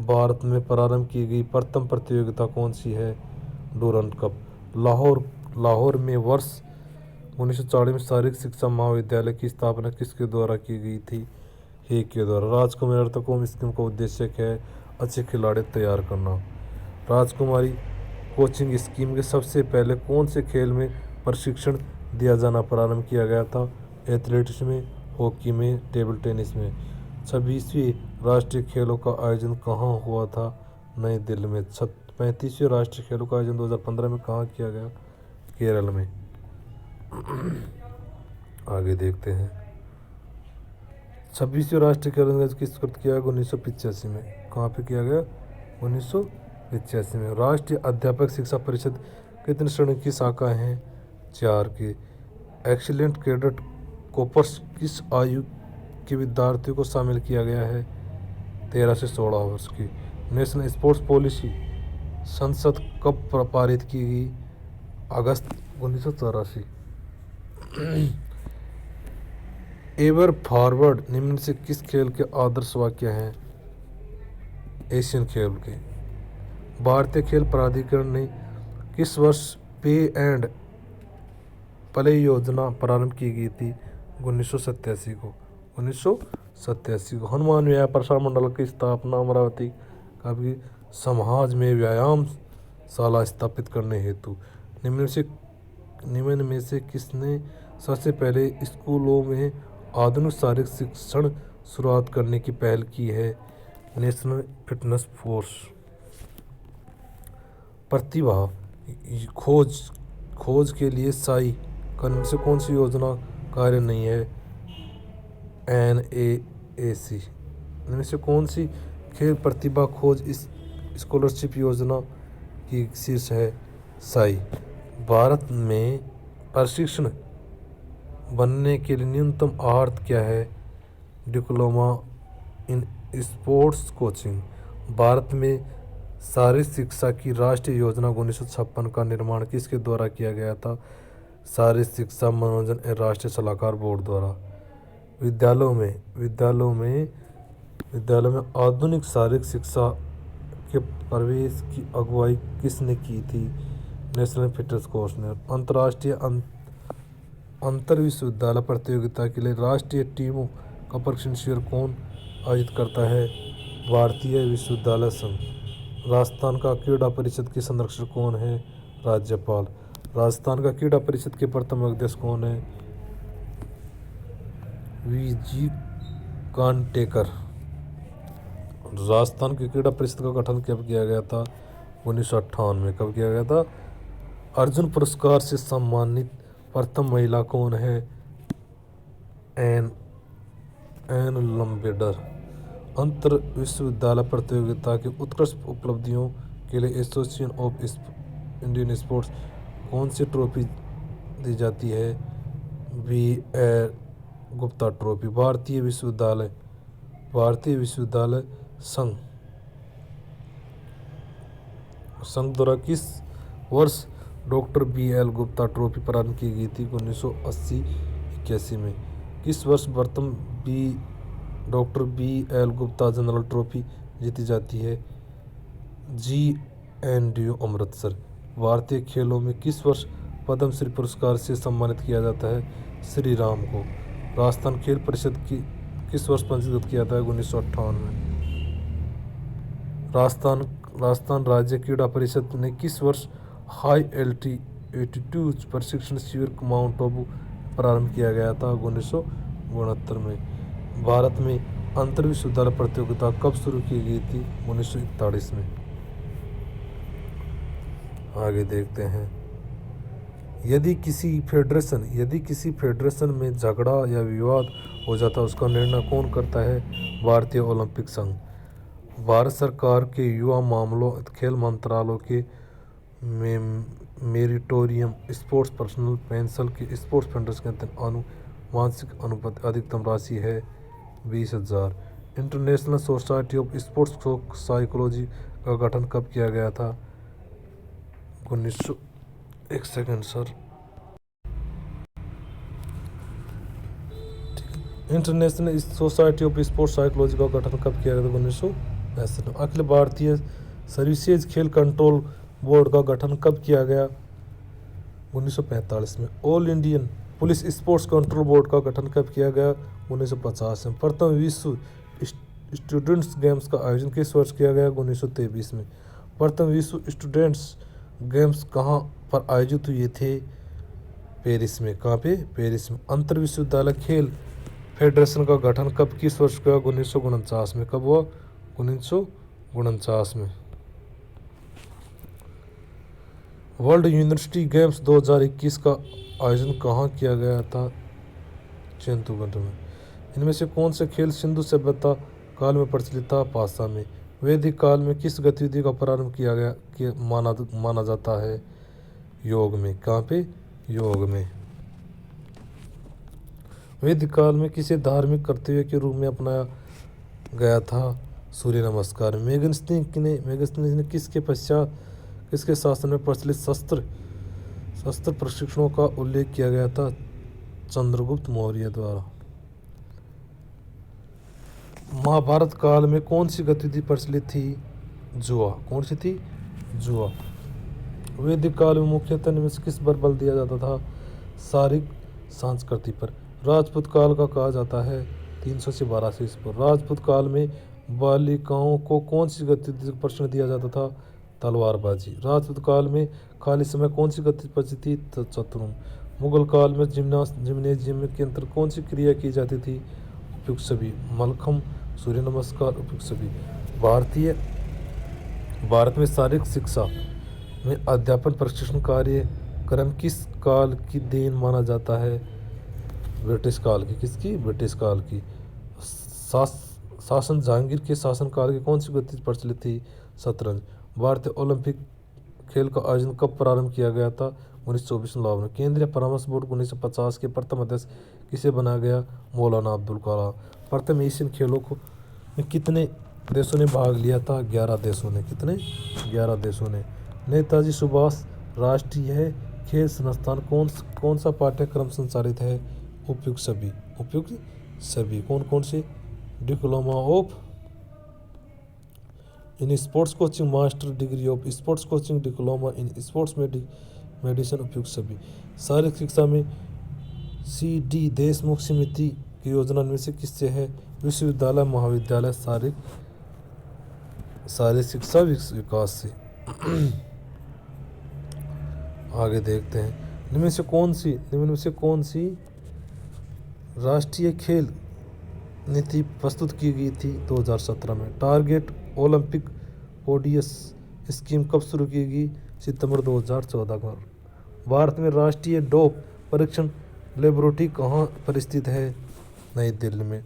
A: भारत में प्रारंभ की गई प्रथम प्रतियोगिता कौन सी है? Durand cup. लाहौर में वर्ष 1940 में शारीरिक शिक्षा महाविद्यालय की स्थापना किसके द्वारा की गई थी? हेग के द्वारा। राजकुमारी अर्थकोम स्कीम का उद्देश्य क्या है? अच्छे खिलाड़ी तैयार करना। राजकुमारी कोचिंग स्कीम के सबसे पहले कौन से खेल में प्रशिक्षण दिया जाना प्रारंभ किया गया था? एथलेटिक्स में, हॉकी में, टेबल टेनिस में। 26वीं राष्ट्रीय खेलों का आयोजन कहाँ हुआ था? नई दिल्ली में। 35वें राष्ट्रीय खेलों का आयोजन 2015 में कहाँ किया गया? केरल में। आगे देखते हैं। 26वें राष्ट्रीय खेलों का किस वक्त किया गया? 1985 में। कहाँ पे किया गया? 1985 में। राष्ट्रीय अध्यापक शिक्षा परिषद कितने श्रेणी की शाखाएं हैं? 4 की। एक्सीलेंट कैडेट कोर्प्स किस आयु के विद्यार्थियों को शामिल किया गया है 13 से 16 वर्ष की। नेशनल स्पोर्ट्स पॉलिसी संसद कब पारित की गई? अगस्त 1984। एवर फॉरवर्ड निम्न से किस खेल के आदर्श वाक्य हैं? एशियन खेल के। भारतीय खेल प्राधिकरण ने किस वर्ष पे एंड प्ले योजना प्रारंभ की गई थी? 1987 को। 1987 को। हनुमान व्यायाम प्रसार मंडल की स्थापना अमरावती का भी समाज में व्यायाम शाला स्थापित करने हेतु। निम्न में से किसने सबसे पहले स्कूलों में आधुनिक शारीरिक शिक्षण शुरुआत करने की पहल की है? National fitness force. प्रतिभा खोज के लिए साई कानून से कौन सी योजना कार्य नहीं है? NAAC। इनमें से कौन सी खेल प्रतिभा खोज स्कॉलरशिप योजना की शीर्ष है? साई। भारत में प्रशिक्षण बनने के लिए न्यूनतम अर्हता क्या है? Diploma in sports coaching. Bharat में शारीरिक शिक्षा की राष्ट्रीय योजना 1956 का निर्माण किसके द्वारा किया गया था? शारीरिक शिक्षा मनोरंजन एवं राष्ट्रीय सलाहकार बोर्ड द्वारा। विद्यालयों में आधुनिक शारीरिक शिक्षा के प्रवेश की अगुवाई किसने की थी? नेशनल फिटनेस कोर्स ने। अंतर्राष्ट्रीय अंतर विश्वविद्यालय प्रतियोगिता के लिए राष्ट्रीय टीमों का प्रशिक्षण शिविर कौन आयोजित करता है? भारतीय विश्वविद्यालय संघ। राजस्थान का क्रीड़ा परिषद के संरक्षक कौन है? राज्यपाल। राजस्थान का क्रीड़ा परिषद के प्रथम अध्यक्ष कौन है? VG कांटेकर। राजस्थान की क्रीड़ा परिषद का गठन कब किया गया था? 1958 में। कब किया गया था? अर्जुन पुरस्कार से सम्मानित प्रथम महिला कौन है? एन लम्बेडर। अंतर विश्वविद्यालय प्रतियोगिता की उत्कृष्ट उपलब्धियों के लिए एसोसिएशन ऑफ इंडियन स्पोर्ट्स कौन सी ट्रॉफी दी जाती है? BR Gupta trophy. भारतीय विश्वविद्यालय संघ द्वारा किस वर्ष डॉक्टर BL गुप्ता ट्रॉफी प्रारंभ की गई थी? 1980-81 में। किस वर्ष प्रथम doctor BL Gupta general trophy जीती जाती है? GNDU अमृतसर। भारतीय खेलों में किस वर्ष पद्मश्री पुरस्कार से सम्मानित किया जाता है? श्री राम को। राजस्थान खेल परिषद की किस वर्ष पंजीकृत किया था? 1958 में। राजस्थान राज्य क्रीड़ा परिषद ने किस वर्ष हाई एल्टीट्यूड प्रशिक्षण शिविर माउंट आबू प्रारंभ किया गया था? 1969 में। भारत में अंतर विश्वविद्यालय प्रतियोगिता कब शुरू की गई थी? 1941 में। आगे देखते हैं। यदि किसी फेडरेशन में झगड़ा या विवाद हो जाता है उसका निर्णय कौन करता है? भारतीय ओलंपिक संघ। भारत सरकार के युवा मामलों खेल मंत्रालय के मेरिटोरियम स्पोर्ट्स पर्सनल पेंशन के स्पोर्ट्स फेडरेशन के मासिक अनुपात अधिकतम राशि है 20,000। International society of sports psychology का गठन कब किया गया था? 1 second sir. International society of sports psychology का गठन कब किया गया था? 1965 में। अखिल भारतीय सर्विसेज खेल कंट्रोल बोर्ड का गठन कब किया गया? 1945 में। All Indian police sports control board का गठन कब किया गया? 1950 में। प्रथम विश्व स्टूडेंट्स गेम्स का आयोजन किस वर्ष किया गया? 1923 में। प्रथम विश्व स्टूडेंट्स गेम्स कहाँ पर आयोजित हुए थे? पेरिस में। कहाँ पे? पेरिस में। अंतर विश्वविद्यालय खेल फेडरेशन का गठन कब किस वर्ष हुआ? 1949 में। कब हुआ? 1949 में। वर्ल्ड यूनिवर्सिटी गेम्स 2021 का आयोजन कहाँ किया गया था? चेंतुगढ़ में। इनमें से कौन से खेल सिंधु सभ्यता काल में प्रचलित था? पासा में। वैदिक काल में किस गतिविधि का प्रारंभ किया गया कि माना जाता है? योग में। कहाँ पे? योग में। वैदिक काल में किसे धार्मिक कर्तव्य के रूप में अपनाया गया था? सूर्य नमस्कार। मेगस्थनीज ने किसके शासन में प्रचलित शस्त्र प्रशिक्षणों का उल्लेख किया गया था? चंद्रगुप्त मौर्य द्वारा। महाभारत काल में कौन सी गतिविधि प्रचलित थी? जुआ। कौन सी थी? जुआ। वैदिक काल में मुख्यतः निम्न से किस पर बल दिया जाता था? शारीरिक संस्कृति पर। राजपूत काल का कहा जाता है 300 से 1200 ईस्वी पूर्व। राजपूत काल में बालिकाओं को कौन सी गतिविधि का प्रशिक्षण दिया जाता था? तलवारबाजी। राजपूत काल में खाली समय कौन सी गतिविधि प्रचलित थी? चतुरंग। मुगल काल में जिम्नेजियम के अंतर कौन सी क्रिया की जाती थी? उपयुक्त सभी। मलखम, सूर्य नमस्कार, उपयुक्त सभी। भारत में शारीरिक शिक्षा में अध्यापन प्रशिक्षण कार्यक्रम किस काल की देन माना जाता है? ब्रिटिश काल की। किसकी? ब्रिटिश काल की। शासन जहांगीर के शासनकाल की कौन सी गतिविधि प्रचलित थी? शतरंज। भारतीय ओलंपिक खेल का आयोजन कब प्रारंभ किया गया था? 1924 में लाहौर में। केंद्रीय परामर्श बोर्ड 1950 के प्रथम अध्यक्ष किसे बनाया गया? मौलाना अब्दुल कलाम। प्रथम एशियन खेलों में कितने देशों ने भाग लिया था? 11 देशों ने। कितने? 11 देशों ने। नेताजी सुभाष राष्ट्रीय खेल संस्थान कौन सा पाठ्यक्रम संचालित है? उपयुक्त सभी। उपयुक्त सभी। कौन कौन से? Diploma of in sports coaching, master degree of sports coaching, diploma in sports medicine, उपयुक्त सभी। शारीरिक शिक्षा में CD देशमुख समिति की योजना में से किससे है? विश्वविद्यालय महाविद्यालय शारीरिक शिक्षा विकास से। आगे देखते हैं। निम्न में से कौन सी राष्ट्रीय खेल नीति प्रस्तुत की गई थी 2017 में? टारगेट ओलंपिक ओडीएस स्कीम कब शुरू की गई? सितंबर 2014 को। भारत में राष्ट्रीय डोप परीक्षण लेबोरेटरी कहाँ पर स्थित है? नई दिल्ली में।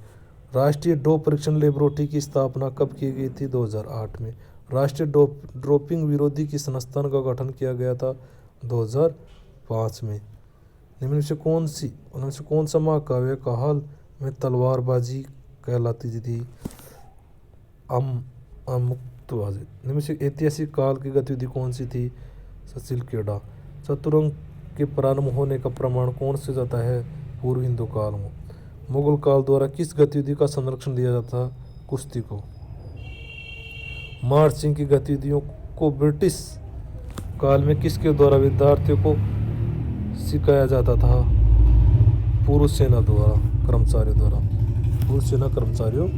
A: राष्ट्रीय डोप परीक्षण लेबोरेटरी की स्थापना कब की गई थी? 2008 में। राष्ट्रीय डोपिंग विरोधी की संस्थान का गठन किया गया था 2005 में। निम्न से कौन सा महाकाव्य काल में तलवारबाजी कहलाती थी? अमुक्तबाजी। निम्न से ऐतिहासिक काल की गतिविधि कौन सी थी? सचिल क्रीड़ा। चतुरंग के प्रारंभ होने का प्रमाण कौन से जाता है? पूर्व हिंदू काल में। मुगल काल द्वारा किस गतिविधि का संरक्षण दिया जाता था? कुश्ती को। मार्चिंग की गतिविधियों को ब्रिटिश काल में किसके द्वारा विद्यार्थियों को सिखाया जाता था? पूर्व सेना कर्मचारियों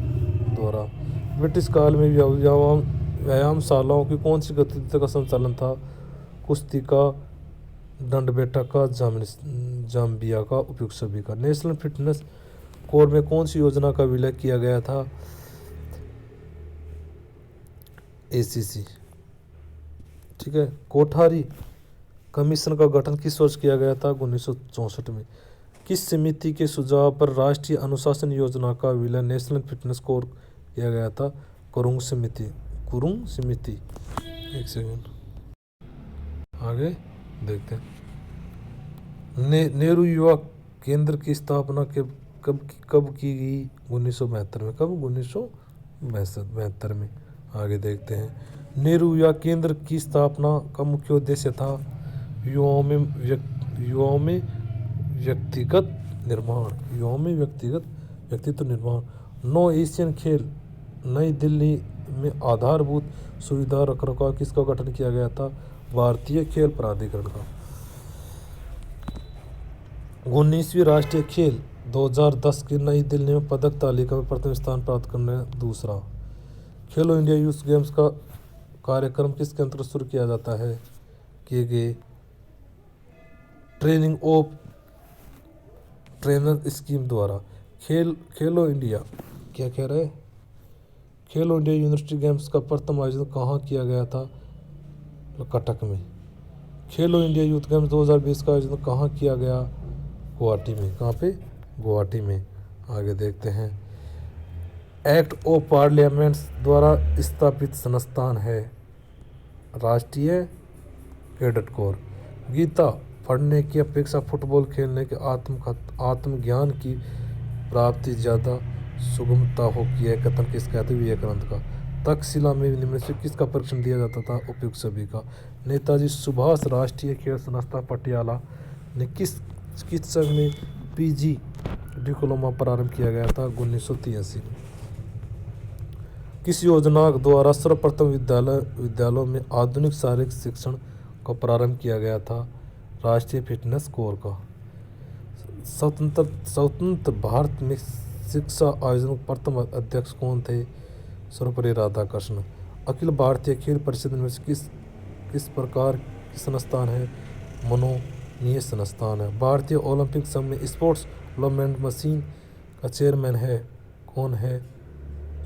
A: द्वारा। ब्रिटिश काल में व्यायामशालाओं की कौन सी गतिविधि का संचालन था? कुश्ती का, दंड बैठक का, जाम्बिया का, उपयुक्त सभी का। नेशनल फिटनेस कोर में कौन सी योजना का विलय किया गया था? ACC। ठीक है। कोठारी कमीशन का गठन किस वर्ष किया गया था? 1964 में। किस समिति के सुझाव पर राष्ट्रीय अनुशासन योजना का विलय नेशनल फिटनेस कोर किया गया था? कुरुंग समिति। एक सेकंड, आगे देखते हैं। नेहरू युवा केंद्र की स्थापना कब की गई? 1972 में। कब? 1972 में। आगे देखते हैं। नेहरू युवा केंद्र की स्थापना का मुख्य उद्देश्य था? युवाओं में व्यक्तित्व निर्माण। 9 एशियन खेल नई दिल्ली में आधारभूत सुविधा रखरखाव किसका गठन किया गया था? भारतीय खेल प्राधिकरण का। 19वीं राष्ट्रीय खेल 2010 के नई दिल्ली में पदक तालिका में प्रथम स्थान प्राप्त करने दूसरा। खेलो इंडिया यूथ गेम्स का कार्यक्रम किसके अंतर्गत शुरू किया जाता है? किए गए ट्रेनिंग ऑफ ट्रेनर स्कीम द्वारा। खेलो इंडिया क्या कह रहे हैं? खेलो इंडिया यूनिवर्सिटी गेम्स का प्रथम आयोजन कहाँ किया गया था? कटक में। खेलो इंडिया यूथ गेम्स 2020 का आयोजन कहाँ किया गया? गुवाहाटी में। कहाँ पे? गुवाहाटी में। आगे देखते हैं। एक्ट ऑफ पार्लियामेंट्स द्वारा स्थापित संस्थान है? राष्ट्रीय कैडेट कोर। गीता पढ़ने की अपेक्षा फुटबॉल खेलने के आत्मज्ञान की प्राप्ति ज़्यादा सुगमता हो कि यह कथन किस कहते हुए विवेकानंद का। तक्षशिला में निम्न से किसका परीक्षण दिया जाता था? उपयुक्त सभी का। नेताजी सुभाष राष्ट्रीय खेल संस्था पटियाला ने किस चिकित्सक में पीजी डिप्लोमा प्रारंभ किया गया था? 1983 में। किस योजना द्वारा सर्वप्रथम विद्यालयों में आधुनिक शारीरिक शिक्षण का प्रारंभ किया गया था? राष्ट्रीय फिटनेस कोर का। स्वतंत्र भारत में शिक्षा आयोजन के प्रथम अध्यक्ष कौन थे? सर्वपल्ली राधाकृष्ण। अखिल भारतीय खेल परिषद में किस प्रकार की संस्थान है? मनोनीय संस्थान है। भारतीय ओलंपिक संघ में स्पोर्ट्स डेवलपमेंट मिशन का चेयरमैन है कौन है?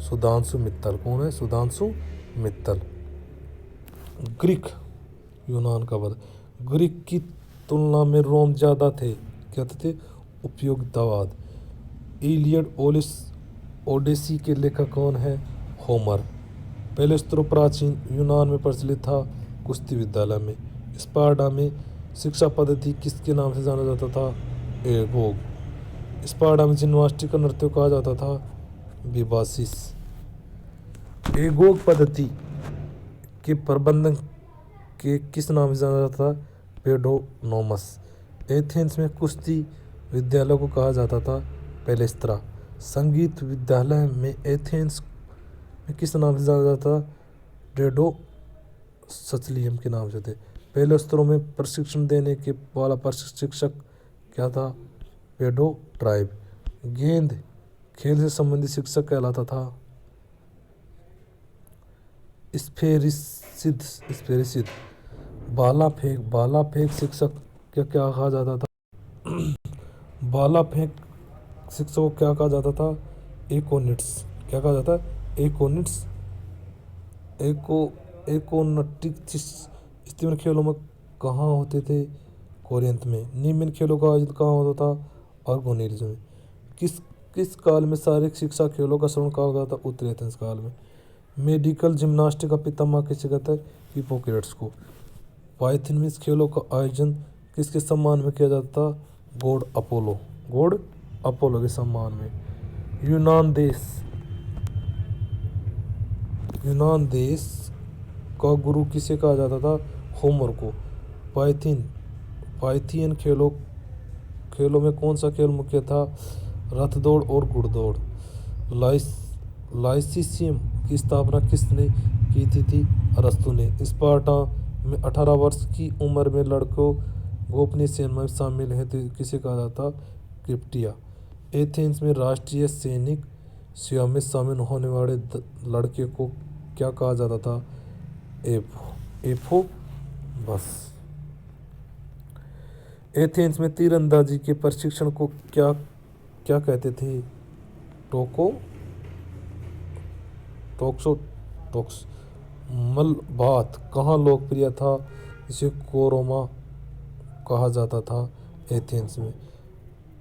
A: सुधांशु मित्तल। कौन है? सुधांशु मित्तल। ग्रीक यूनान का पद। ग्रीक की तुलना में रोम ज़्यादा थे, कहते थे उपयोगितावाद। इलियड ओडेसी के लेखक कौन है? होमर। पहले स्त्रोत प्राचीन यूनान में प्रचलित था, कुश्ती विद्यालय में। स्पार्टा में शिक्षा पद्धति किसके नाम से जाना जाता था? एगोग। स्पार्टा में जिम्नास्टिक का नृत्य कहा जाता था विबासिस। एगोग पद्धति के प्रबंधन के किस नाम से जाना जाता था? पेडोनोमस। एथेंस में कुश्ती विद्यालय को कहा जाता था पेलेस्त्रा। संगीत विद्यालय में एथेंस में किस नाम से जाना जाता था? ड्रेडो सचलियम के नाम से थे। पहले स्तरों में प्रशिक्षण देने के वाला प्रशिक्षक क्या था? पेडो ट्राइब। गेंद खेल से संबंधित शिक्षक कहलाता था स्फेरिसिद। भाला फेंक शिक्षक क्या कहा जाता था? भाला फेंक शिक्षक को क्या कहा जाता था? एकोनिट्स। क्या कहा जाता है? एकोनिट्स। एकोनटिक्स। इस तीन खेलों में कहाँ होते थे? कोरिंथ में। निम्न खेलों का आयोजन कहाँ होता था? अर्गोनिल्स में। किस काल में शारीरिक शिक्षा खेलों का श्रवण कहा गया था? उत्तरी एथेंस काल में। मेडिकल जिम्नास्टिक का पितामह किसे कहते हैं? हिप्पोक्रेट्स को। पाइथेनियस खेलों का आयोजन किसके सम्मान में किया जाता था? गॉड अपोलो के सम्मान में। यूनान देश का गुरु किसे कहा जाता था? होमर को। पाइथियन खेलों में कौन सा खेल मुख्य था? रथ दौड़ और घुड़दौड़। लाइसियम की स्थापना किसने की थी? अरस्तु ने। स्पार्टा में 18 वर्ष की उम्र में लड़कों गोपनीय सेना में शामिल है तो किसे कहा जाता? क्रिप्टिया। एथेंस में राष्ट्रीय सैनिक सेवा में शामिल होने वाले लड़के को क्या कहा जाता था? एफो बस। एथेंस में तीरंदाजी के प्रशिक्षण को क्या कहते थे? टोक्स। मलबात कहाँ लोकप्रिय था? इसे कोरोमा कहा जाता था एथेंस में।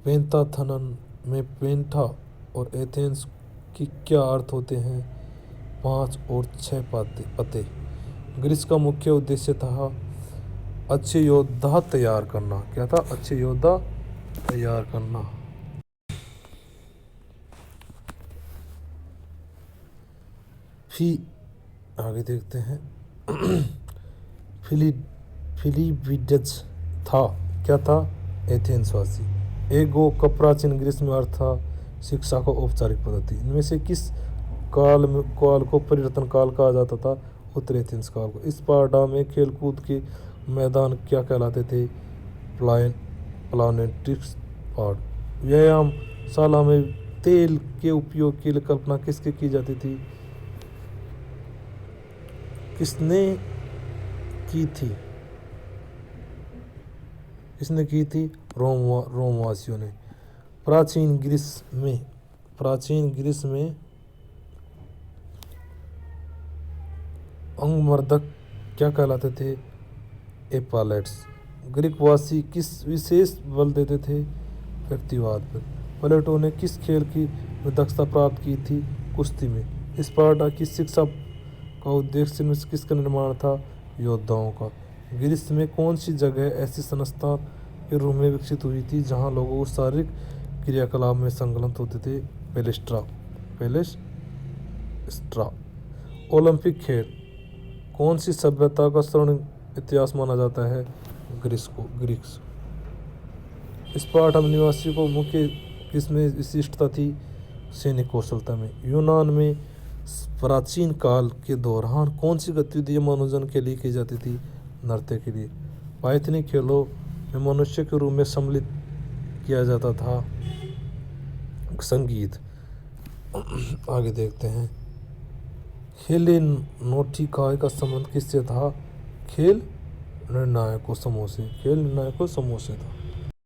A: पेंटाथनन में पेंटा और एथेंस की क्या अर्थ होते हैं? 5 और 6 पते। ग्रीस का मुख्य उद्देश्य था अच्छे योद्धा तैयार करना। क्या था? अच्छे योद्धा तैयार करना। आगे देखते हैं। फिलीबिडज था। क्या था? एथेंस वासी। एगो का प्राचीन ग्रीस में अर्थ था शिक्षा को औपचारिक पद्धति। इनमें से किस काल को परिवर्तन काल कहा जाता था? उत्तरी एथेंस काल को। स्पार्टा में खेलकूद के मैदान क्या कहलाते थे? प्लानेटिक्स पार्ट। व्यायामशाला में तेल के उपयोग की कल्पना किसके की जाती थी? किसने की थी? रोमवासियों ने। प्राचीन ग्रीस में अंगमर्दक क्या कहलाते थे? एपालेट्स। ग्रीक वासी किस विशेष बल देते थे? व्यक्तिवाद पर। प्लेटो ने किस खेल की दक्षता प्राप्त की थी? कुश्ती में। स्पार्टा की शिक्षा का उद्देश्य में किसका निर्माण था? योद्धाओं का। ग्रीस में कौन सी जगह ऐसी संस्था के रूप में विकसित हुई थी जहां लोगों को शारीरिक क्रियाकलाप में संलग्न होते थे? पेलेस्ट्रा। ओलंपिक खेल कौन सी सभ्यता का स्वर्ण इतिहास माना जाता है? ग्रीक्स। स्पार्टा निवासियों को मुख्य किसमें विशिष्टता थी? सैनिक कौशलता में। यूनान में प्राचीन काल के दौरान कौन सी गतिविधि मनोरंजन के लिए की जाती थी? नृत्य के लिए। पाइथनी खेलों में मनुष्य के रूप में सम्मिलित किया जाता था संगीत। आगे देखते हैं, हेलेनोटिका का संबंध किससे था? खेल निर्णायकों समूह से था।